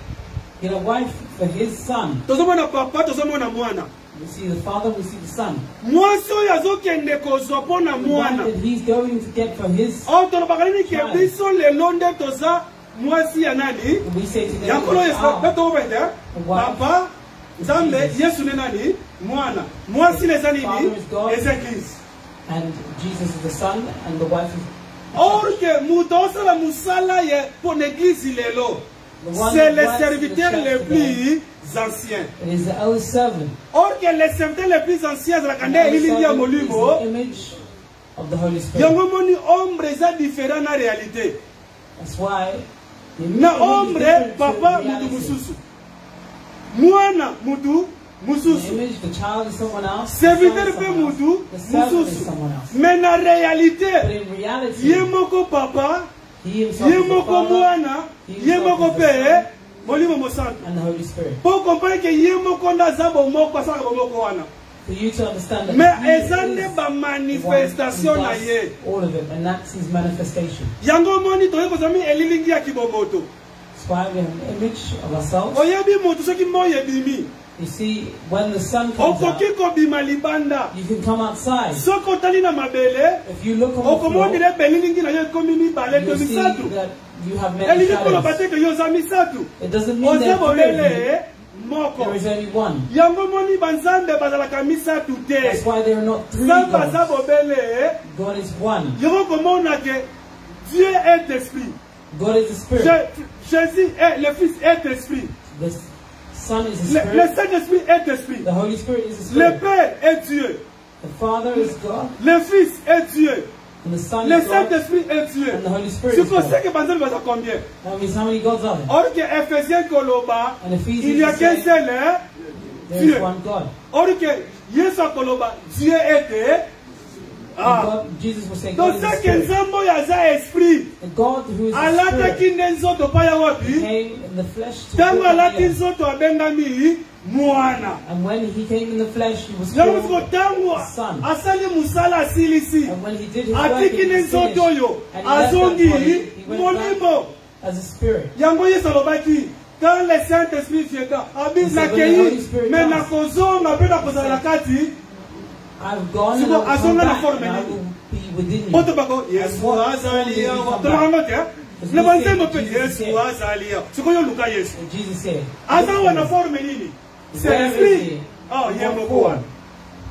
Get a wife for his son. Papa, mwana. We see the father, we see the son. Mwasi yazo kende kozwa pona mwana. That he's going to get for his child. Biso le londe toza mwasi ya nani? We say today, papa, Zambe, Yesu ne nani? Mwana. Mwasi le zani ni? Ezekiel. And Jesus is the son, and the wife is. Or que mutosa la musala ye pour l'église lelo. C'est les serviteurs les plus anciens. It is the eldest servant. Or que les serviteurs les plus anciens la kande ililia molimo. Image of the Holy Spirit. Yango moni ombre za différent na réalité. That's why. Na ombre papa mutu mususu. Mwana mutu mususu. The child is someone else. Serviteur pe mutu mususu. Mais na réalité, yemoko papa, yemoko mwana, yemoko pe, molimo mosantu. And the Holy Spirit. Pour comprendre que yemoko ndaza bomoko asala bomoko wana. For you to understand that. Mais ezande ba manifestation na ye. All of it, and that's his manifestation. Yango moni toye kozami elilingi ya kibomoto. That's why we have an image of ourselves. Oyebi moto soki moye bimi. You see, when the sun comes out, you can come outside. If you look on the floor, you see that you have many shadows. It doesn't mean that there is only one. That's why there are not three gods. God is one. God is the Spirit. Jésus est le Fils est esprit. Son is the Spirit. Le Saint-Esprit est esprit. The Holy Spirit is the Spirit. Le Père est Dieu. The Father is God. Le Fils est Dieu. And the Son le is God. Saint-Esprit est Dieu. And the Holy Spirit is God. C'est pour ça que Banzel va combien? That means how many gods are there? Or que Ephésiens Koloba, il y a qu'un seul Dieu. One God. Or que Yesu Koloba, Dieu était. God, Jesus was saying, donc ça que nzambo yaza esprit. God who is the Alata kinenzo paya wapi? Came in the flesh to tango alati nzoto abengami mwana. And when he came in the flesh, he was called the Son. Asali musala asilisi. And when he did his work, he was finished. And he left that body, he went back as a spirit. Yango Yesu alobaki. Quand le Saint-Esprit viendra, abis nakei, mais nakozonga pe nakozala kati. I've gone and I'll come back and I will be within you. And what Jesus said.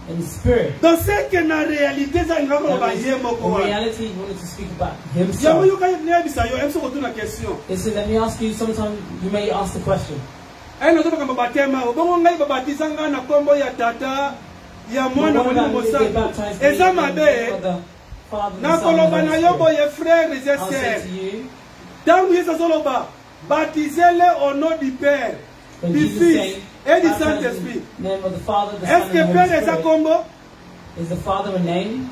In spirit. Dans ce que la réalité, ça ne va pas y in reality, he wanted to speak about himself. Listen, let me ask you, sometimes you may ask the question. Ya mwana mwalimu mosantu eza mabe nakoloba na yo boye frères et sœurs tangu Yesu azoloba baptisez-les au nom du Père du Fils et du Saint-Esprit. Est-ce que Père eza kombo? Is the Father a name?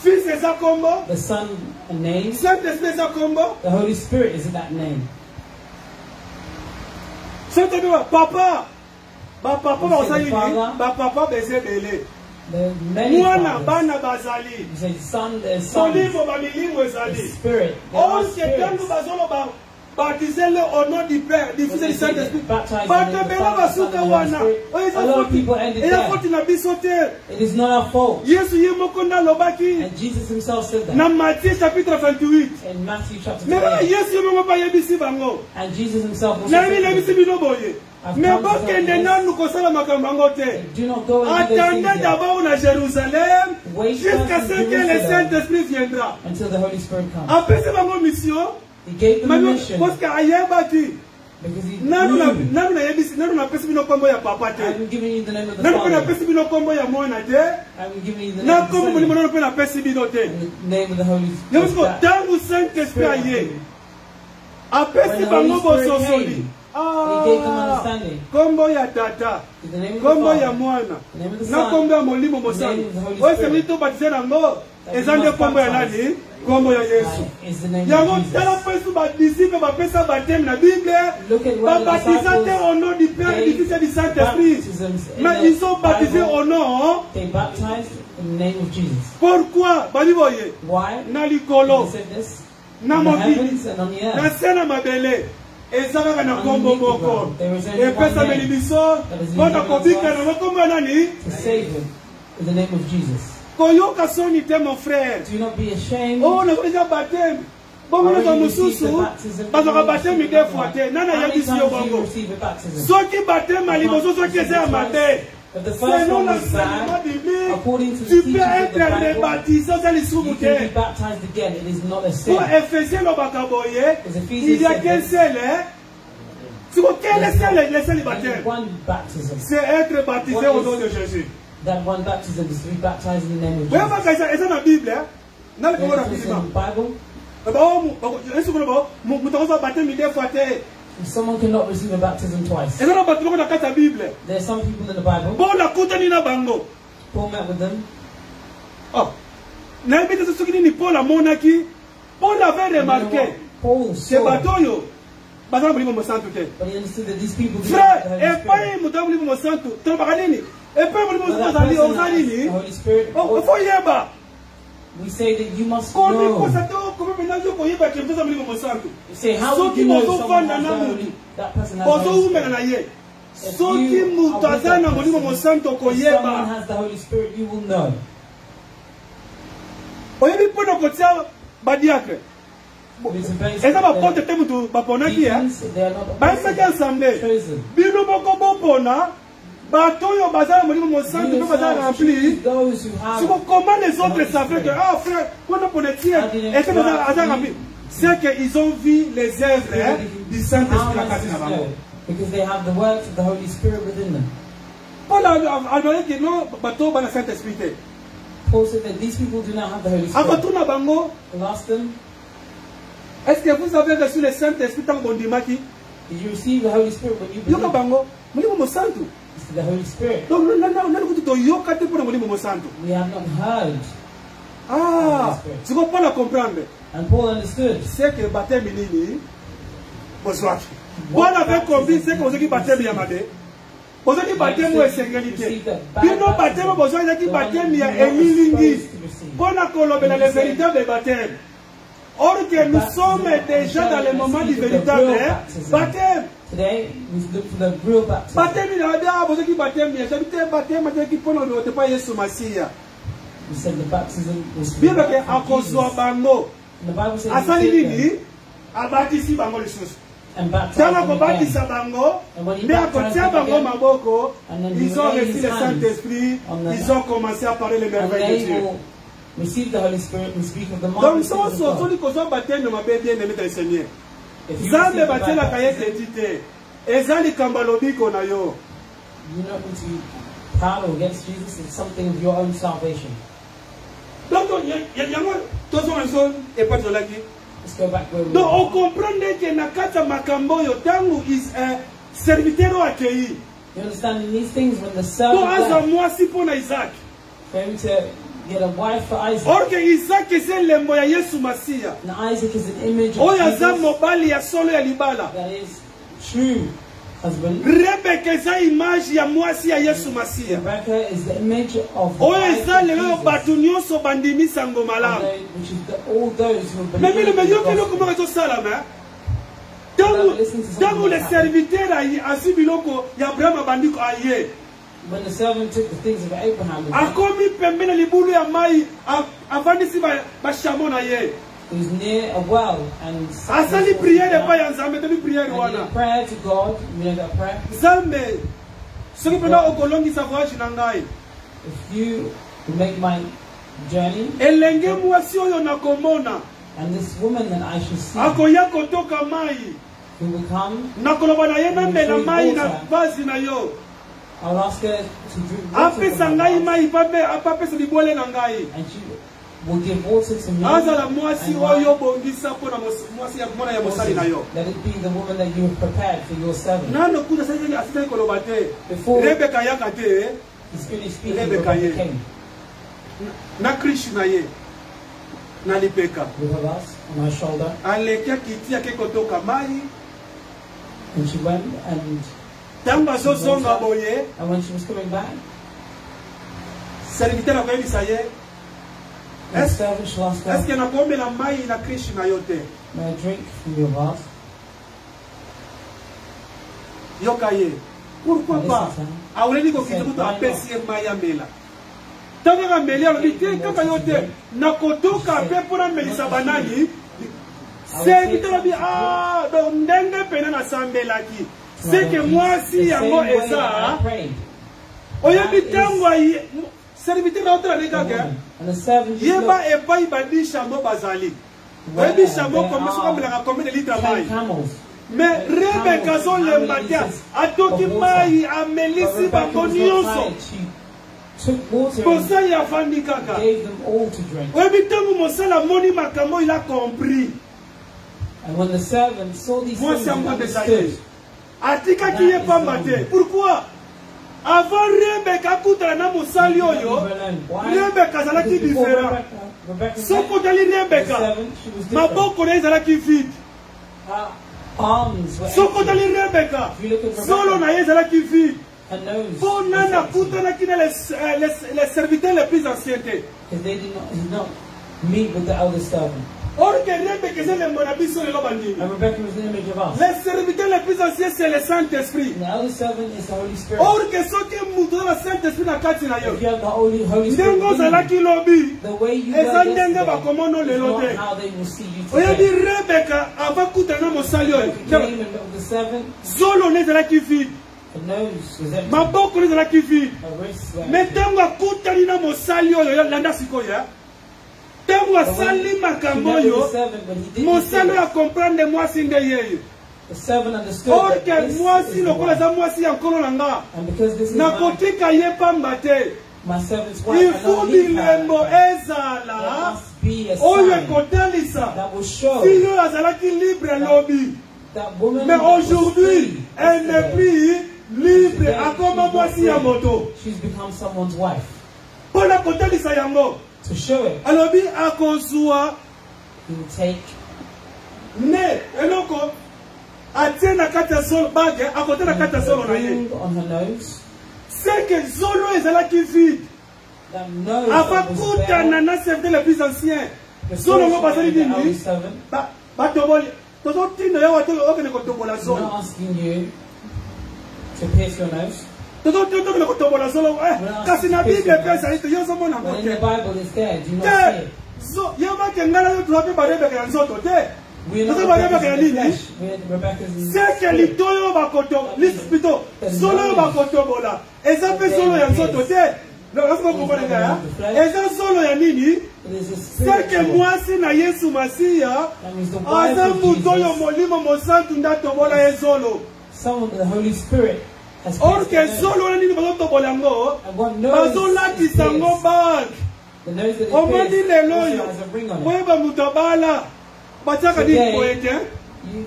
Fils eza kombo? The Son a name? Saint-Esprit eza kombo? The Holy Spirit is that name. Saint-Esprit papa. Papa bazali papa bezebele mwana bana bazali son molimo bamilimo ezali onke tango bazoloba Baptisez-le au nom du Père, du Fils et du Saint-Esprit. A lot of people ended there. It is not our fault. And Jesus himself said that. In Matthew chapter 28. In Matthew chapter 28. And Jesus himself also said that. Mais bon, do not go attendez d'abord à Jérusalem jusqu'à ce que le Saint-Esprit viendra. Until the Holy Spirit comes. Après c'est ma mission. He gave them a mission. Parce qu'il y a bâti. Because he I'm knew. I'm giving you the name of the Father. I'm giving you the name of the Son. And the name of the Holy Spirit. Après c'est Holy Spirit came, he gave them understanding. Kombo ya tata, The name of the kombo ya Father, mwana, the name of the na Son, kombo ya molimo mosantu. Oye se mito batize nango, ezande kombo ya nani? Kombo ya Yesu. is the name of Yango Jesus. tala pesu ba disciple ba pesa baptême na Bible, Look at ba what the baptisateur au nom du Père et du Fils et du Saint-Esprit. Mais ils sont baptisés au nom. They baptized in the name of Jesus. Pourquoi? Bali boye. Why? Na likolo, He said this. na In the mobili, heavens and on the na earth. sena mabele. Ezaka na kombo moko. There is only one Epesa name melibiso, bona kobika na kombo ya nani? to save him. In the name of Jesus. Koyoka soni te mon frère. Do not be ashamed. Oh, na déjà baptême. Bon, nous avons mususu. Bazaka baptême deux fois te. Nana How ya many bisi times yo do you bango. receive a baptism? Soki baptême ali bozo soki eza mabe. If the first one was bad, according to the Tu peux teachings of the être Bible, rebaptisé dans les you soubou can be te. baptized again. It is not a sin. Pour Ephésiens lo bakaboye, As Ephesians il y a said qu'un this, seul, hein. C'est quel est le seul only baptême? one baptism. C'est être baptisé au nom de Jésus. That one baptism is to be baptized in the name of Ouais, Jesus. parce que ça est dans la Bible, hein. Dans le Yes, Coran it's rapidement. in the Bible. Someone cannot receive a baptism twice. There are some people in the Bible. Paul met with them. Paul avait remarqué Paul ces saw, bateaux, but he understood that these people did not frère, have et pas une mouton de mon sang, tu n'as pas dit, et pas une mouton the Holy Spirit. oh, il faut y avoir. We say that you must Comment know. You say, how would you know someone has the Holy, that person has the Holy Spirit? If someone has the Holy Spirit, you will know. It's a basic, Eza ba porte te mutu ba ponaki ya. Ba saka ensemble. Bino moko bopona. Bato yo bazala molimo mosantu pe bazala rempli. Comment les autres savaient que ah frère, quand on prenait tiers et que bazala rempli. C'est qu'ils ont vu les œuvres du Saint-Esprit à côté d'avant. Because they have the works of the Holy Spirit within them. Paul a dit que non bato ba na Saint-Esprit. Paul said that these people do not have the Holy Spirit. Akotuna bango. Ask them. Est-ce que vous avez reçu le Saint-Esprit tant qu'on dit maki? Did you receive the Holy Spirit when you believe? Yoka bango, molimo mosantu. It's the Holy Spirit. Donc non kuto yoka te pour molimo mosantu. We have not heard. Ah, tu comprends la comprendre. And Paul understood. C'est que baptême nini? Bonsoir. Paul avait compris c'est que vous avez baptême yamade. Vous avez baptême ou essentialité. Bino baptême vous avez baptême ya emilingi. Pour la kolobela le véritable baptême. Or que nous sommes déjà dans le moment du véritable baptême. Today, we look for the real baptism. Baptême, il y a besoin de baptême. J'habite baptême, qui peut nous ne pas Yesu Masia. We said the baptism was Bien que à cause de bango. the Bible says Asali nini? Abatisi bango lisusu. and baptized Tana them kobatisa again. bango. And when he Mais à baptized côté them bango again, maboko, and then he ils ont laid reçu his le hands Saint-Esprit. on the- Ils ont commencé à parler les and merveilles de they Dieu. will receive the Holy Spirit and speak of the Donc, marvelous si things of on God. dit qu'on baptême de ma bien aimé dans le Seigneur. If you Zambe receive the baptême la kaye baptism, tete. Ezali kambalobiko na yo. you don't need to be proud or against Jesus. It's something of your own salvation. Donc, il y a tous les gens et pas de la qui. Let's go back where we Donc, on were. comprend que Nakata Makambo Yotangu is a serviteur accueilli. You understand in these things when the Donc, servant à left, moi, si pour Isaac. for him to get a wife for Isaac. Or que Isaac c'est le moya Yesu Masia. And Isaac is an image Oh, of yaza Jesus. mobali ya solo ya libala. That is true husband. Rebecca eza image ya mwasi ya Yesu Masia. Rebecca is the image of the Oh, wife eza of le Jesus. batu nyonso bandimi sango malamu. Which is all those who Mais believe le in meilleur the que nous gospel. comment ça salama. Dans les serviteurs à Sibiloko, il y a Abraham Bandiko aye. When the servant took the things of Abraham, he was near a well and asali prière pas ya Nzambe teli prière and wana. he prayed to God. You know that prayer. Nzambe, soki pena okolongisa voyage na ngai. If you make my journey, elenge mwasi oyo nakomona, and this woman that I should see, akoya kotoka mai, who will come, nakoloba na ye na mela mai na vazi na yo. I will ask her to drink And water from she will give water to me. Let it be the woman that you have prepared for your servant. Before he's finished speaking, Rebecca came with her glass on her shoulder. And she went and when she was coming back, the servant shall ask her, may I drink from your glass? Pourquoi pas? Auleni ko kitu apesi maya mela. Tanga meli alobite kaka yote nakotoka pepo na melisa banani. C'est bitarabi ah do ndenge pena na sambelaki. C'est que moi si yango eza oyebi tango ayi serviteur na otra lega ke yeba eba ibadi shambo bazali oyebi shambo comme so comme la combien de litres mai mais Rebecca zo lembatia atoki mai amelisi bakonioso posa ya fandi kaka oyebi tango mosala moni makambo il a compris. And when the servant saw these things, he understood. Pourquoi? Avant Rebecca kutana na musali oyo, Rebecca zalaki différent. Soko dali Rebecca, maboko na zalaki vide. Soko dali Rebecca, solo na zalaki vide. Bona na kutana kina les serviteurs les plus anciens. Because they did not meet with the elder servant. Or que Rebecca est le monabiso le lobandi. And Rebecca was the image of us. Les serviteurs les plus anciens c'est le Saint-Esprit. The elder servant is the Holy Spirit. Or que ceux qui muto le Saint-Esprit na kati na yo. If you have the Holy Spirit, ndengo zalaki lobi. The way you eza ndenge bakomono is lelo not te. how they will see you Oya today. di Rebecca avakuta na mosali oyo. The servant, Zolo ne zalaki vide. the nose was empty. Maboko ne zalaki vide. Her wrists were Mais empty. tango akutani na mosali oyo landa sikoya. Tango asali makambo oyo. Mosali a comprendre moi sinde yeyo. The servant understood Or that que this moi is si the lokola wife. za moi si ankolo nanga. And because this is Na kotika ye pamba te. my servant's wife, Il I faut don't leave bilembo her. There ezala. must be a Oyo sign ekotalisa. that will show Fille azalaki libre lobi. that woman Mais was aujourd'hui, free elle n'est yesterday. plus libre. Today, Akoma she's mwasi ya not moto. free. She's become someone's wife. Pona kotalisa yango. To show it, Alobi akozua he will take ne eloko atie na kati ya solo bage akote na kati ya solo na ye. ring on her nose. C'est que zolo ezalaki vide. That nose that was Avakutana bare. na serviteur le plus ancien. Before Zolo she ngo basali married the elder nini? servant, Batoboli. Toto tindo ya watu okene kotombola I'm zolo. not asking you to pierce your nose. Toto tindo okene kotombola zolo. Kasi na Bible pesa ito yo somo na But in the ngote. Bible it's there. Do you not see Te. it? So yaba kengana yo tuwape barebe ya nzoto te. We are Toto not barebe Rebecca's ya in the nini? flesh. We are Rebecca's in the Seke litoyo bakoto. Lispito. Zolo bakotombola. Eza pe zolo ya nzoto te. Non, laisse-moi comprendre nga. Eza zolo ya nini? It is a Seke spiritual. mwasi na Yesu Masiya. That means the wife Aza of mutoyo Jesus. molimo mosantu ndatobola ye zolo. Someone, the Holy Spirit, has Or pierced que the nose. zolo na nini bazotobola yango. And what nose Bazolatisa is yango pierced? bag. The nose that is Omoni pierced lelo also yo. has a ring on it. Mweba mutabala. Batiaka di poete.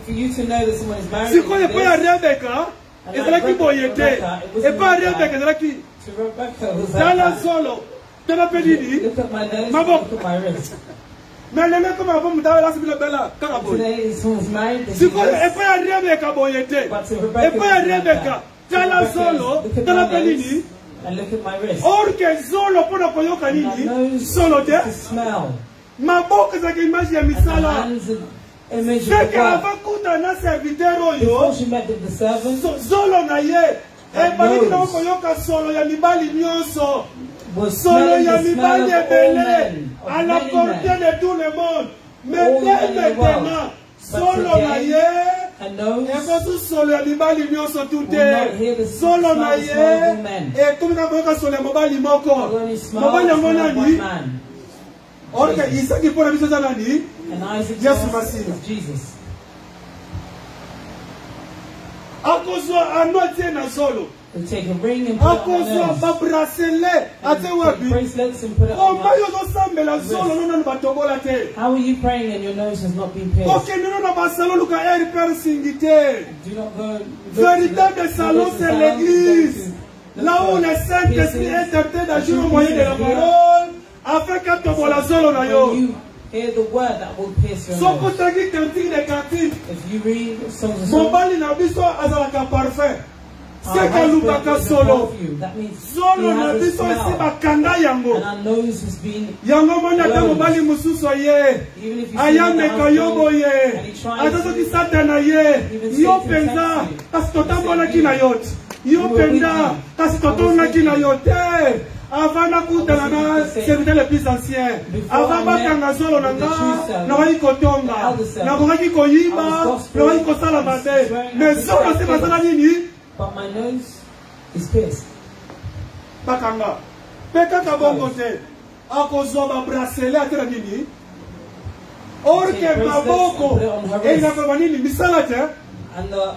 For you to know that someone is married Siko like epa ya this, Rebecca. Ezalaki boyete. Epa ya Rebecca ezalaki. to Rebecca was Dala like that. zolo. Tena pe nini? Look at my nose, Mabo. look at my wrist. Mais lelo kama hapo mtabala sibila bela. Kaka boy. Today, someone's married, they Siko do this. epa ya Rebecca boyete. But to Rebecca, Epa ya it's like Rebecca. that. Tala Rebecca is, zolo. look at Tala my pe nose nini? and look at my wrist. Or que zolo pona koyoka My nini? nose Solo te. to smell. Maboko ezalaki image ya And the misala. hands image of the word. Before she met with the servant, was smelling the smell of all men, à la portée de tout le monde. Mais maintenant, solo na ye, eko solo ya mibali nyonso tute. Solo na ye, comme na boka solo mobali moko. Mobali mona ni. Orka Isaac ipona biso za nani? Yesu Masihi. Jesus. Akozwa anote na solo. You take a ring and put it on the nose. Take bracelets and put it on the nose. How are you praying and your nose has not been pierced? Do not go Véritable salon, c'est l'église. Là où le Saint-Esprit est tenté d'agir au moyen de la parole, afin que tu vois la solo na yo. Hear the word that will pierce your nose. If you read songs of songs, c'est que nous baka solo. That means Solo na biso esi bakanda yango. and our nose has been Yango mona ta mobali mususu ye. Ayame kayobo ye. Atato ki satana ye. Yo penza kasi totambola kina yote. Yo penza kasi totonga kina yote. Avant na kutana na serviteur le plus ancien. Avant bakanga solo na nga na wai kotonga. Na wai koyiba, na wai kosala mabe. Mais solo se basala nini? but my nose is pierced. Bakanga. Peka kabongo te. Akozwa ba bracelet atera nini? Orke maboko. Ina kwa nini misala te? And the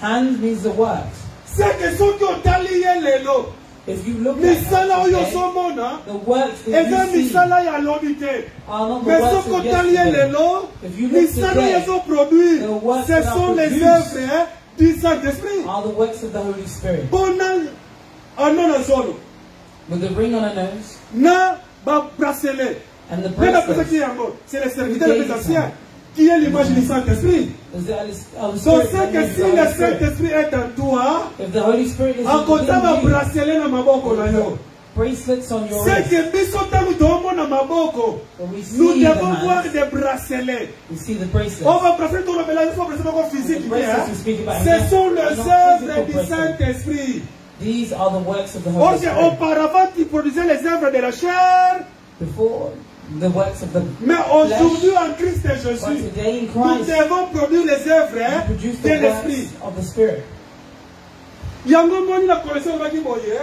hand means the word. C'est que soki otali ye lelo. If you look at Misala oyo it, somona. the works that Eza you see misala ya lobi te. are not the Mais works soki of otali ye yesterday. lelo. If you look Misala today, yezo produit. the works Ce that sont are les produced œuvres du Saint-Esprit. are the works of the Holy Spirit. Bona anona solo. With the ring on her nose Na ba bracelet. and the Mais la personne bracelet. qui est en mode, c'est le serviteur le plus ancien qui est l'image du Saint-Esprit. Is the Donc Spirit, c'est que si le Saint-Esprit est en toi, if the Holy Spirit is akota ba within you, bracelet na maboko na yo. bracelets on your C'est wrist. que biso tangu tomo na maboko, When we nous see the devons voir hands, des bracelets. we see the bracelets. On va bracelet tout le mélange, il faut bracelet encore physique. The bracelets we speak about Ce here sont are les not œuvres physical du bracelets. Saint-Esprit. These are the works of the Or Holy que Spirit. auparavant tu produisais les œuvres de la chair, Before the works of the mais aujourd'hui en Christ but Jésus, today in nous Christ, devons produire les œuvres we produce de the l'Esprit. works of the Spirit. Yango moni la collection va qui boye.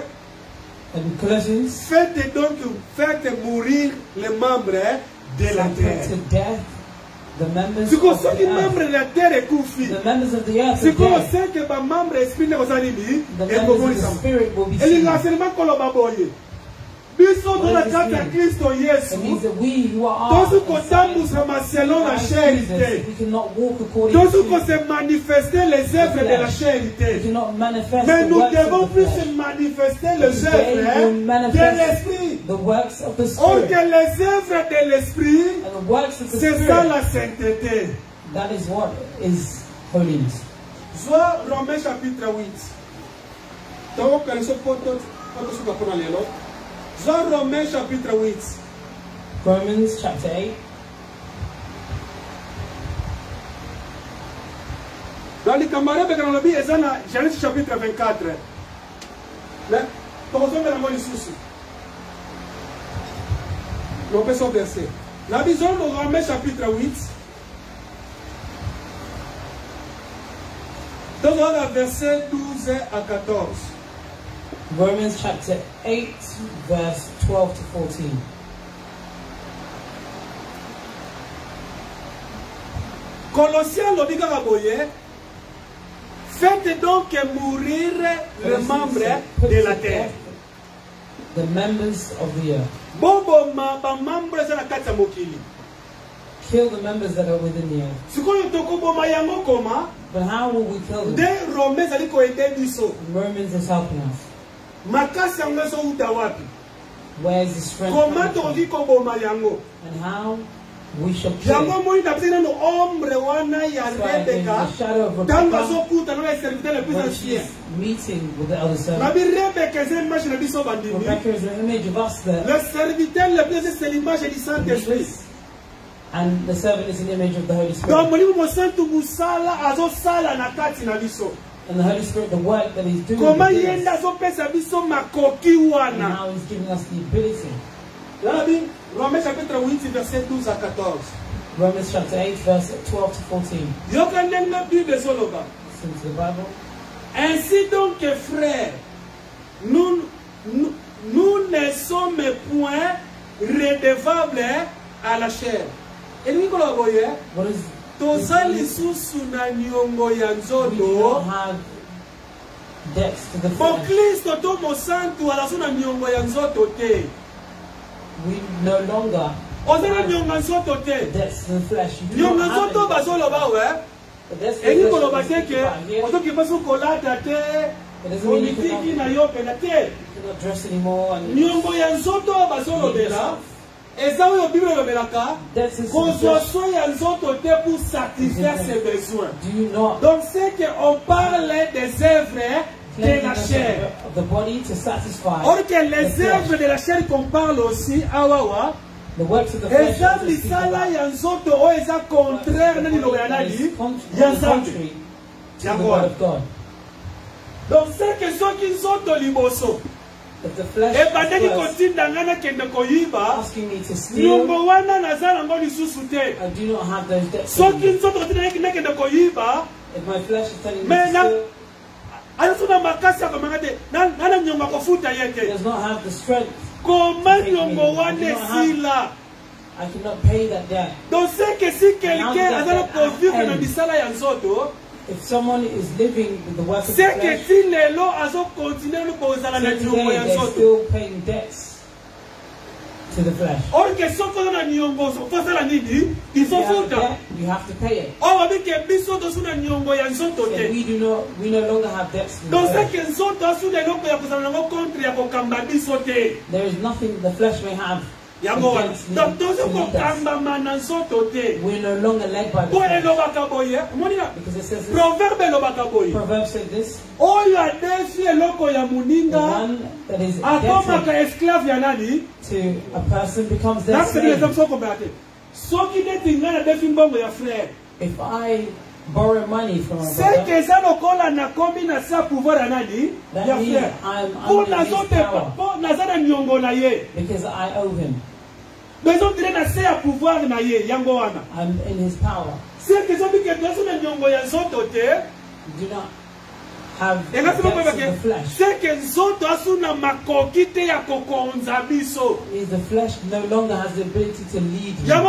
In Colossians, Faites donc, faites mourir les membres de la put terre. to death the members C'est comme of ça the que les earth. membres de la terre est couffé. The members of the earth C'est are comme dead. ça que les membres esprit ne sont The pas members of the Spirit will be et seen. l'enseignement que l'on va boyer. Biso dans la carte à Christ It Yesu. means that we who are Dans ce in côté, nous sommes selon la Christ charité. Jesus, we cannot walk according Dans ce to côté, manifester les œuvres de la we charité. cannot manifest Mais the nous works devons of the plus flesh. manifester But les today we œuvres de manifest l'esprit. the works of the Or que Spirit. les œuvres de l'esprit, And the works of the c'est ça Spirit, la sainteté. that is what is holiness. Soit Romains chapitre 8. Donc, quand ce pote, Soit Romains chapitre 8. Romans chapter 8. Dans les camarades de Grenoble, ils ont Genèse chapitre 24. Mais, pour retomber la mort du souci. On peut son verset. La vision de Romains chapitre 8. Donc, on a verset 12 à 14. Romans chapter 8, verse 12 to 14. Colossiens le dit Boye, faites donc mourir les membres de la terre. The members of the earth. Bobo ma ba membres de la kata mokili. Kill the members that are within the earth. Sikoyo toko ma yango koma. But how will we kill them? De Romains ali ko aider biso. Romans is helping us. Makasi yango so uta wapi? Where is the strength Comment coming on from? dit ko boma yango? And how we shall kill Yango it. mo ita pina no ombre wana ya That's why in Rebecca. the shadow of Tanga so Rebecca, kuta no serviteur le plus when ancien. she's meeting with the other Na servant, bi Rebecca c'est image na biso bandini. Rebecca is an image of us there. Le serviteur le plus c'est l'image du Saint-Esprit. And the servant is an image of the Holy Spirit. And the Holy Spirit, the work that He's doing, and how He's giving us the ability. Romans chapitre 8, verset 12 à 14. Romans chapter 8, verse 12 to 14. Since the Bible. Ainsi donc, frères, nous ne sommes point redevables à la chair. Et nous, what is we don't have debts to the flesh. We no longer have debts to the flesh. You don't have it doesn't mean you cannot dress anymore. And donc c'est qu'on parle des œuvres de la chair. Or que les œuvres de la chair qu'on parle aussi, the works of the flesh contraire to the word of God. Donc c'est que ceux qui sont au liboso, if the flesh asking me to steal, I do not have those debts. If my flesh is telling me to steal, does not have the strength. I cannot pay that debt. If someone is living with the work of the flesh, they're still paying debts to the flesh. You have to pay it. We no longer have debts to the flesh. There is nothing the flesh may have. We are no longer led by the flesh. Because it says this. Proverbs says this. The one that is indebted to a person becomes their slave. If I borrow money from a brother, that means I'm under his power because I owe him. I'm in his power. Do not have debts of the flesh. Is the flesh no longer has the ability to lead you. That's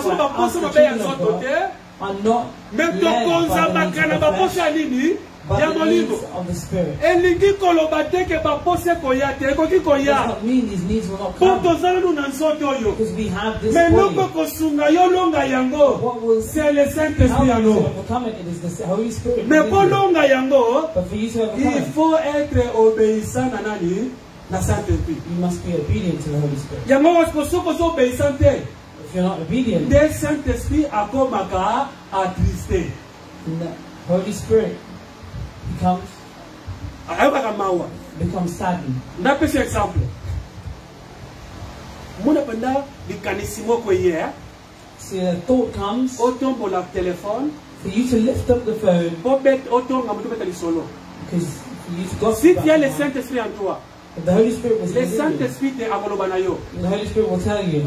why us, the children of God, are not led by the needs of the flesh, but the needs of the Spirit. It does not mean these needs will not come, because we have this body. What will help you to overcome it is the Holy Spirit. But for you to overcome it, you must be obedient to the Holy Spirit. If you're not obedient, the Holy Spirit becomes saddened. See, a thought comes for you to lift up the phone, because for you to gossip about someone. If the Holy Spirit was in you, the Holy Spirit will tell you.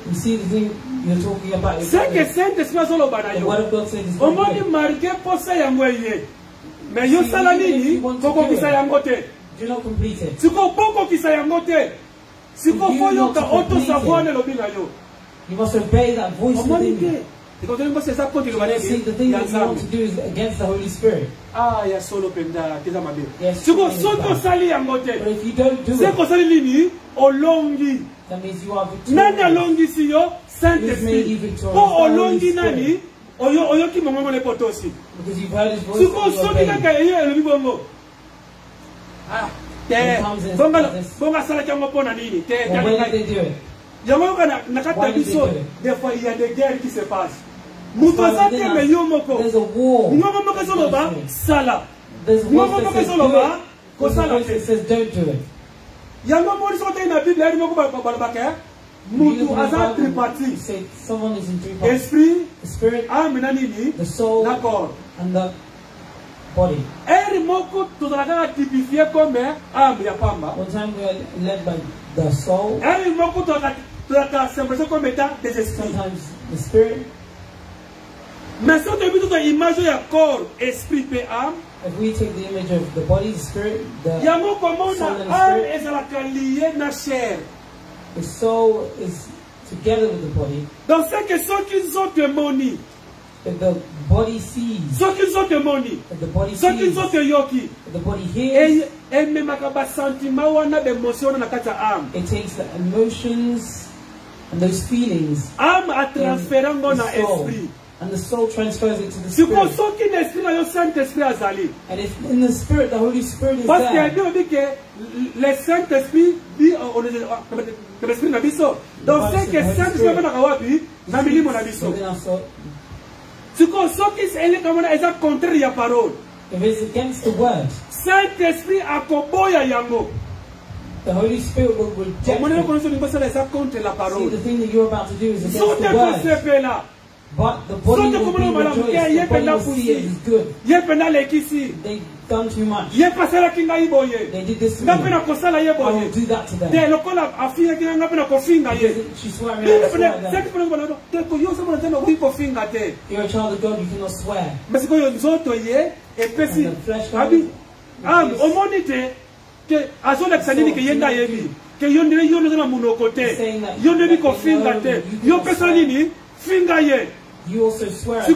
You see the thing you're talking about. The Word of God says it's not good. Do not complete it. You must obey that voice within you. See, the thing that you want to do is against the Holy Spirit. Yes, but if you don't do it, that means you are victorious. He's made you victorious. Because you've heard his voice and you obey it. When did they do it? Why did they do it? There's a war. There's a voice that says do it. There's a voice that says don't do it. Someone is in three parts. The spirit, the soul, and the body. One time we are led by the soul. Sometimes the spirit. If we take the image of the body, the spirit, the soul and the spirit, the soul is together with the body. If the body sees, if the body sees, if the body hears, it takes the emotions and those feelings in the soul. And the soul transfers it to the spirit. And if in the spirit, the Holy Spirit is there. If it's against the word, the Holy Spirit will reject it. See, the thing that you're about to do is against the word. But the body will be rejoiced. The body will see it is good. They've done too much. They did this to me. I will do that to them. She swore at me, I swear at them. You're a child of God, you cannot swear. And the flesh comes. You also swear at them.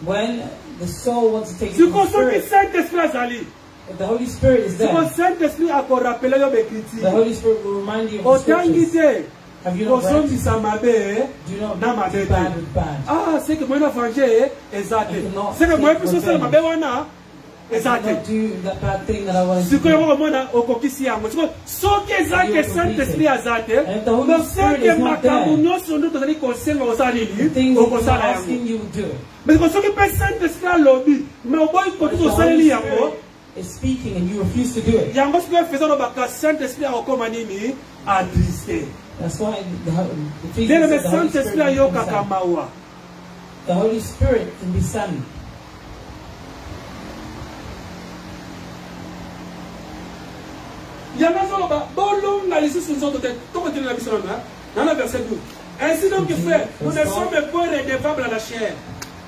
When the soul wants to take it to the spirit, if the Holy Spirit is there, the Holy Spirit will remind you of the scriptures. Have you not read? Do not do bad with bad. I cannot do that bad thing that I want to do. And if the Holy Spirit is not there, the things that you're asking, you will do it. But the Holy Spirit is speaking and you refuse to do it. That's why the Holy Spirit can be saddened. Ainsi donc, frère, nous ne sommes pas redevables à la chair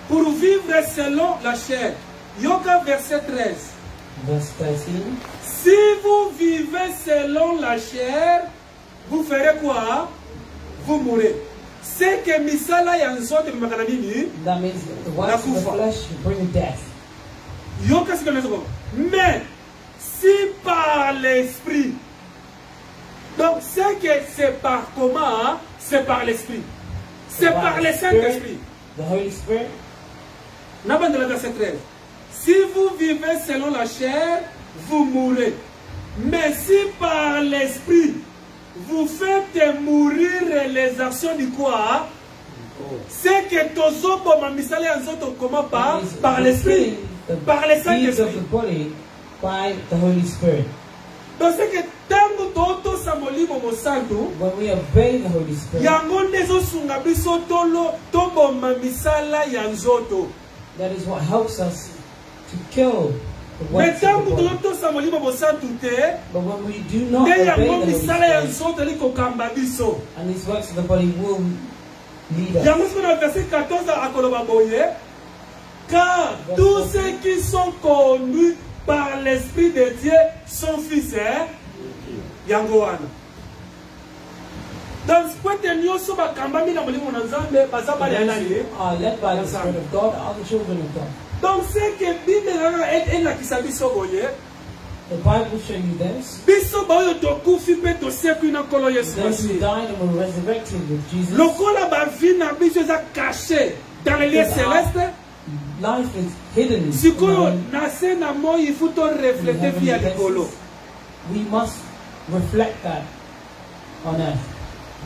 pour vivre selon la chair. Yoga verset 13. Si vous vivez selon la chair, vous ferez quoi? Vous mourrez. C'est que misala yanzote bimakananini. That means the works of the flesh bring death. Yoga c'est comme mais si par l'esprit, donc c'est que c'est par comment? C'est par l'esprit. C'est par le Saint-Esprit. The Holy Spirit. Verset 13. Si vous vivez selon la chair, vous mourrez. Mais si par l'esprit, vous faites mourir les actions du corps, c'est que tozobo mamisale anzoto comment par l'esprit, par le Saint-Esprit. By the Holy Spirit. Donc c'est que tango toto samolimo mosantu. When we obey the Holy Spirit. Yango nezo sunga biso tolo tombo mamisala yanzoto. That is what helps us to kill the works of of the body. But when we do not obey the Holy Spirit, and these works of the body will lead us. Car tous ceux qui sont conduits par l'Esprit de Dieu sont fils, Yangoana. Donc, are led by the Spirit of God, are the children of God. Donc, c'est que the Bible shows you this. Those who died and were resurrected with Jesus. Life is hidden. We must reflect that on earth.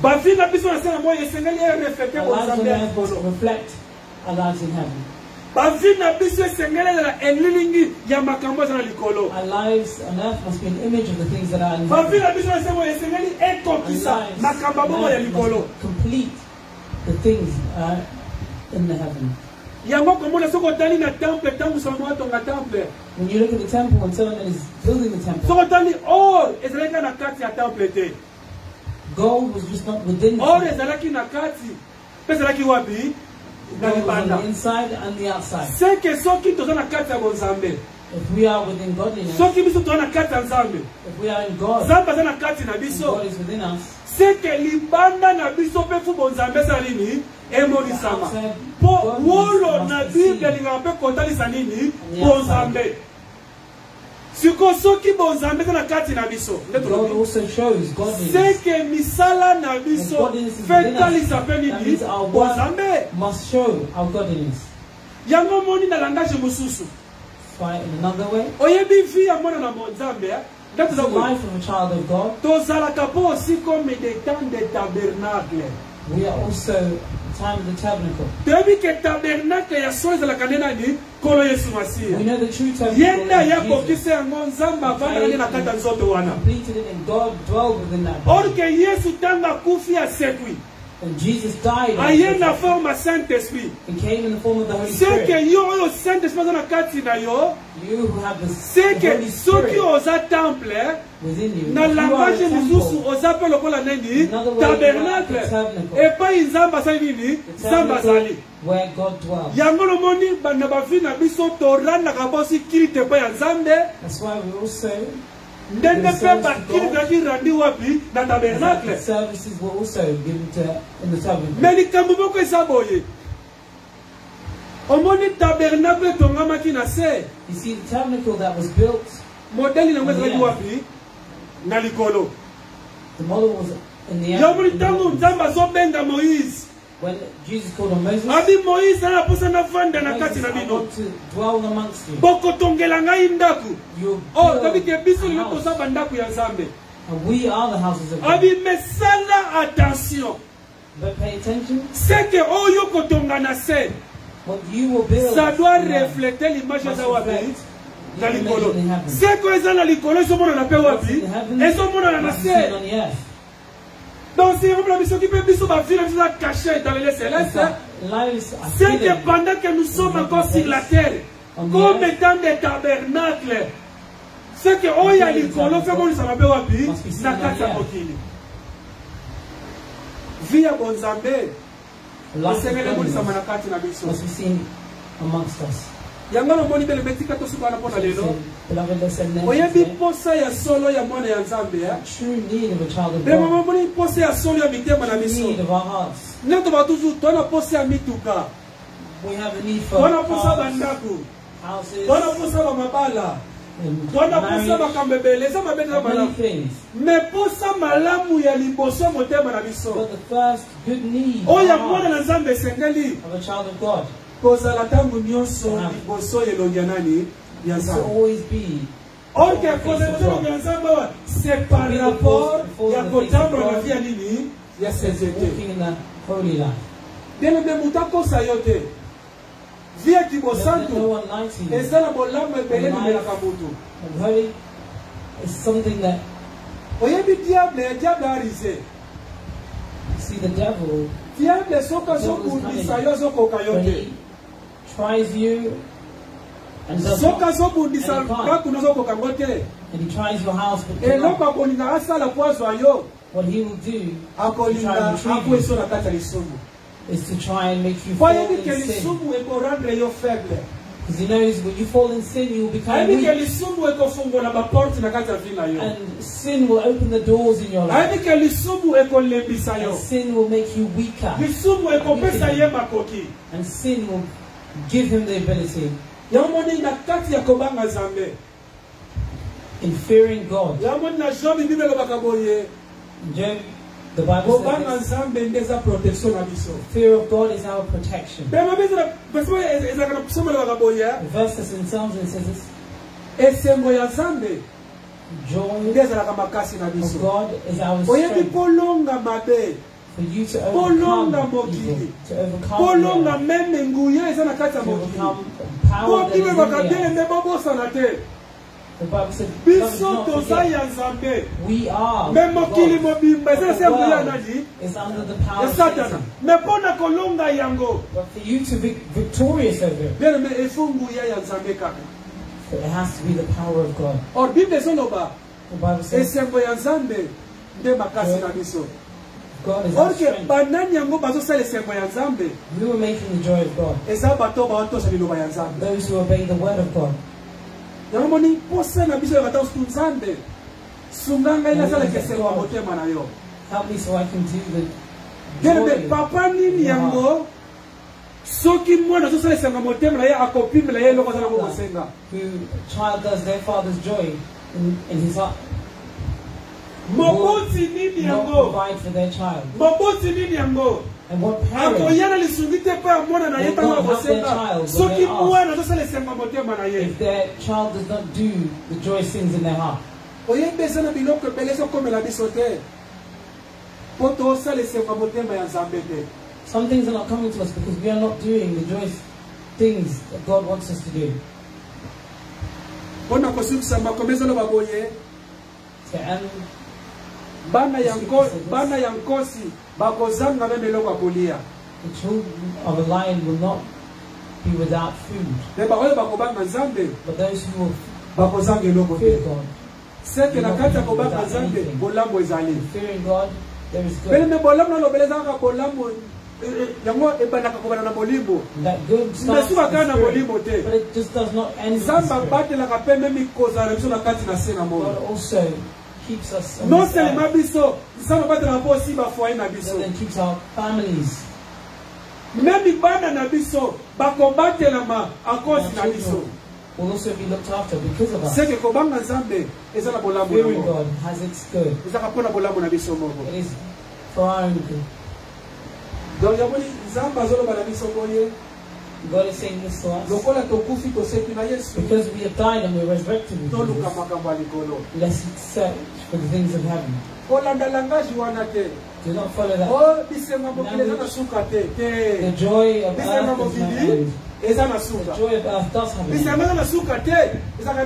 Our lives on earth must reflect our lives in heaven. Our lives on earth must be an image of the things that are in heaven. Must complete the things in the heaven. When you look at the temple, when Solomon is building the temple, gold was just not within the temple. Gold was on the inside and the outside. If we are within godliness, if we are in God, and God is within us, God also shows godliness. That means our work must show our godliness. Right, in another way, that's the life of a child of God. We are also time of the tabernacle. We know the true tabernacle is Jesus. Completed it and God dwelled within that body. And Jesus died and came in the form of the Holy Spirit. You who have the Holy Spirit within you, you are a temple. Another way, you are the tabernacle where God dwells. That's why we also the services were also given in the tabernacle. You see, the tabernacle that was built, the model was in the air. When Jesus called on Moses, Moses said, I want to dwell amongst you. You build a house. And we are the houses of God. But pay attention. What you will build must reflect the image in heaven. What's in heaven must be seen on the earth. Donc c'est que pendant que nous sommes encore sur la terre, comme étant des tabernacles, c'est que oh ya likolo fait bon ça va bien wapi na kata mokili. Via bonzambe, la sengele bon ça na kata na biso. Must be seen amongst us. Yangalo moni bele betika to suka na pona lelo. Oyebi posa ya solo ya mwana ya Nzambe ya. True need of a child of God. Bema moni posa ya solo ya mitema na biso. Need of our hearts. Neto ba toujours tona posa ya mituka. We have a need for tona posa bandaku. Houses. Tona posa ba mabala. Tona posa ba kambebele za mabele malamu. Me posa malamu ya liboso motema na biso. But the first good need of a child of God. To always be. C'est par rapport ya kotamba na via nini ya walking in the holy life. Dele de mutako sayote. Via kibosantu ezala bolamba ebele ni la kabutu. Holy is something that oyebi diable arise. See the devil. Diable soka soku disayo soko kayote. Tries you and does and he tries your house, but what he will do is to try and make you fall in sin. Because he knows when you fall in sin, you will become weak. And sin will open the doors in your life. And sin will make you weaker. And sin will give him the ability in fearing God. Job, the Bible says fear of God is our protection. The verse that's in Psalms and it says this: joy of God is our strength. For you to overcome evil, to overcome power that is in the earth. The Bible said, we are God. The world is under the power of Satan. But for you to be victorious over it, it has to be the power of God. The Bible says, God is our strength. Who are making the joy of God? Those who obey the word of God. Help me so I can do the joy of who child does their father's joy in his heart. Not provide for their child. And what parent will not help their child when they ask if their child does not do the joy sings in their heart? Some things are not coming to us because we are not doing the joy things that God wants us to do. Bana yankosi bakozanga bemeloko akolia. The children of a lion will not be without food. But those who will fear God, fearing God, there is good. That good starts in spirit, but it just does not end in spirit. God also keeps us on this earth, but then keeps our families. Our children will also be looked after because of us. Fearing God has its good. It is for our own good. God is saying this to us. Because we have died and we are resurrected with Jesus, let's search for the things of heaven. Do not follow that. The joy of earth does not end. The joy of earth does have an end.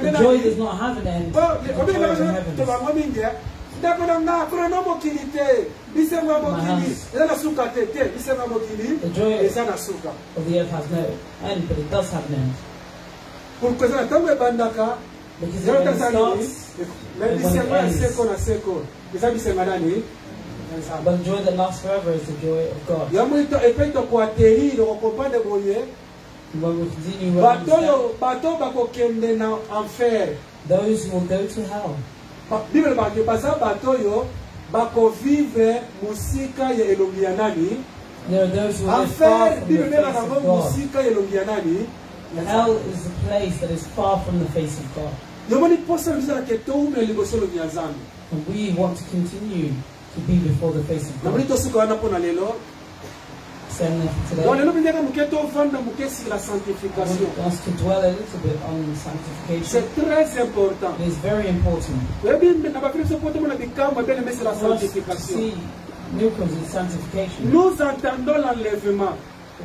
The joy does not have an end. The joy of heaven. The joy of the earth has no end, but it does have an end. Because when it starts, but the joy that lasts forever is the joy of God. When we continue those who will go to hell. There are those who live far from the face of God. Hell is the place that is far from the face of God. And we want to continue to be before the face of God. Today, I want us to dwell a little bit on sanctification. It is very important. For us to see miracles in sanctification.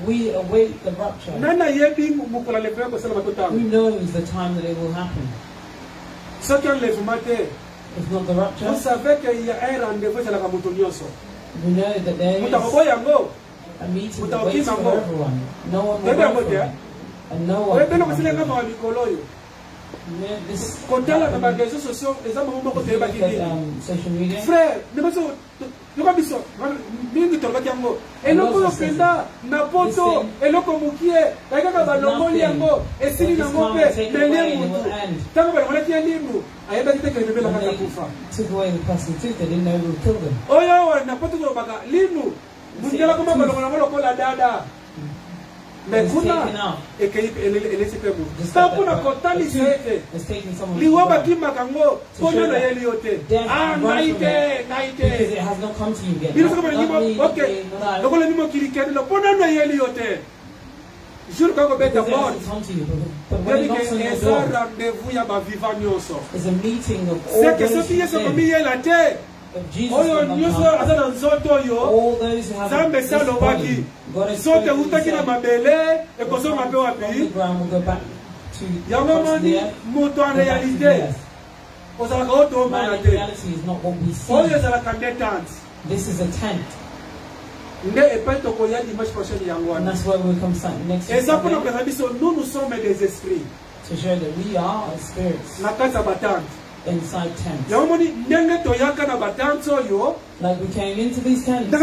We await the rapture. Who knows the time that it will happen? If not the rapture, we know that there is a meeting that waits for everyone. No one will wait for it. And no one can this social media. Took away the person too, they didn't know who killed them. It's taken out. It's taking someone to death and run from it because it has not come to you yet. Because it hasn't come to you, but when it knocks on your door, it's a meeting of all those who say, If Jesus will not come, all those who have this body, God is from the ground will go back to the earth. Man, in reality is not what we see. This is a tent. And that's where we come next week. To show that we are spirits inside tents. Like we came into these tents. The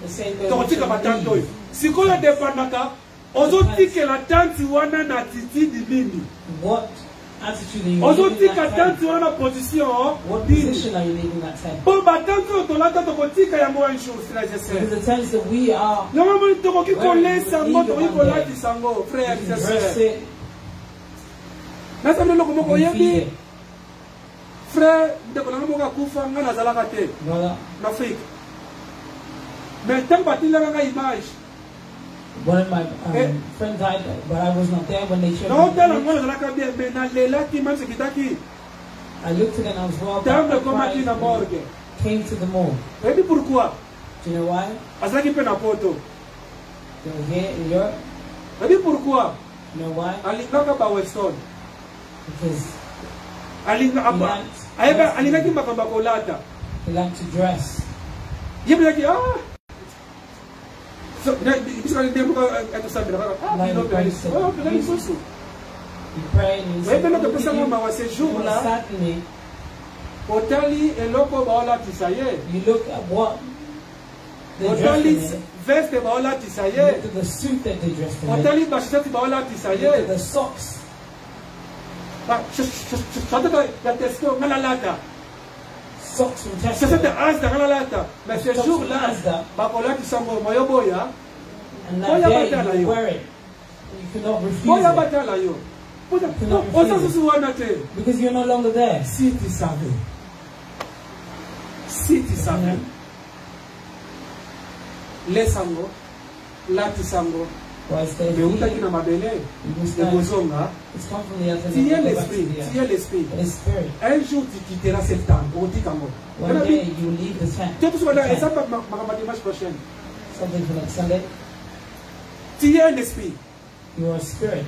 same way we what attitude are you leaving that tent? What position are you leaving that tent? Because the tents that we are, frère, brother, one of my friends died, but I was not there when they showed me. I looked at it and I was walking. Came to the morgue. Do you know why? They were here in Europe. You know why? Because he liked to dress. You pray and you say, you look at what they dressed in. You look at the suit that they dressed in. You look at the socks. Socks from Tesco. And that day you wear it. You cannot refuse it. Because you're no longer there. Si tu savais. Si tu savais. Lesango, latisango. It's come from the other. Tu es l'esprit. Tu es l'esprit. Un jour tu quitteras cette tente. One day you leave the tent. Something for next Sunday. Tu es un esprit. You are a spirit.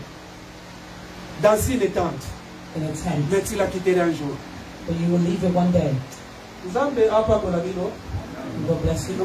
Dans une tente. In a tent. Mais tu la quitteras un jour. But you will leave it one day. God bless you.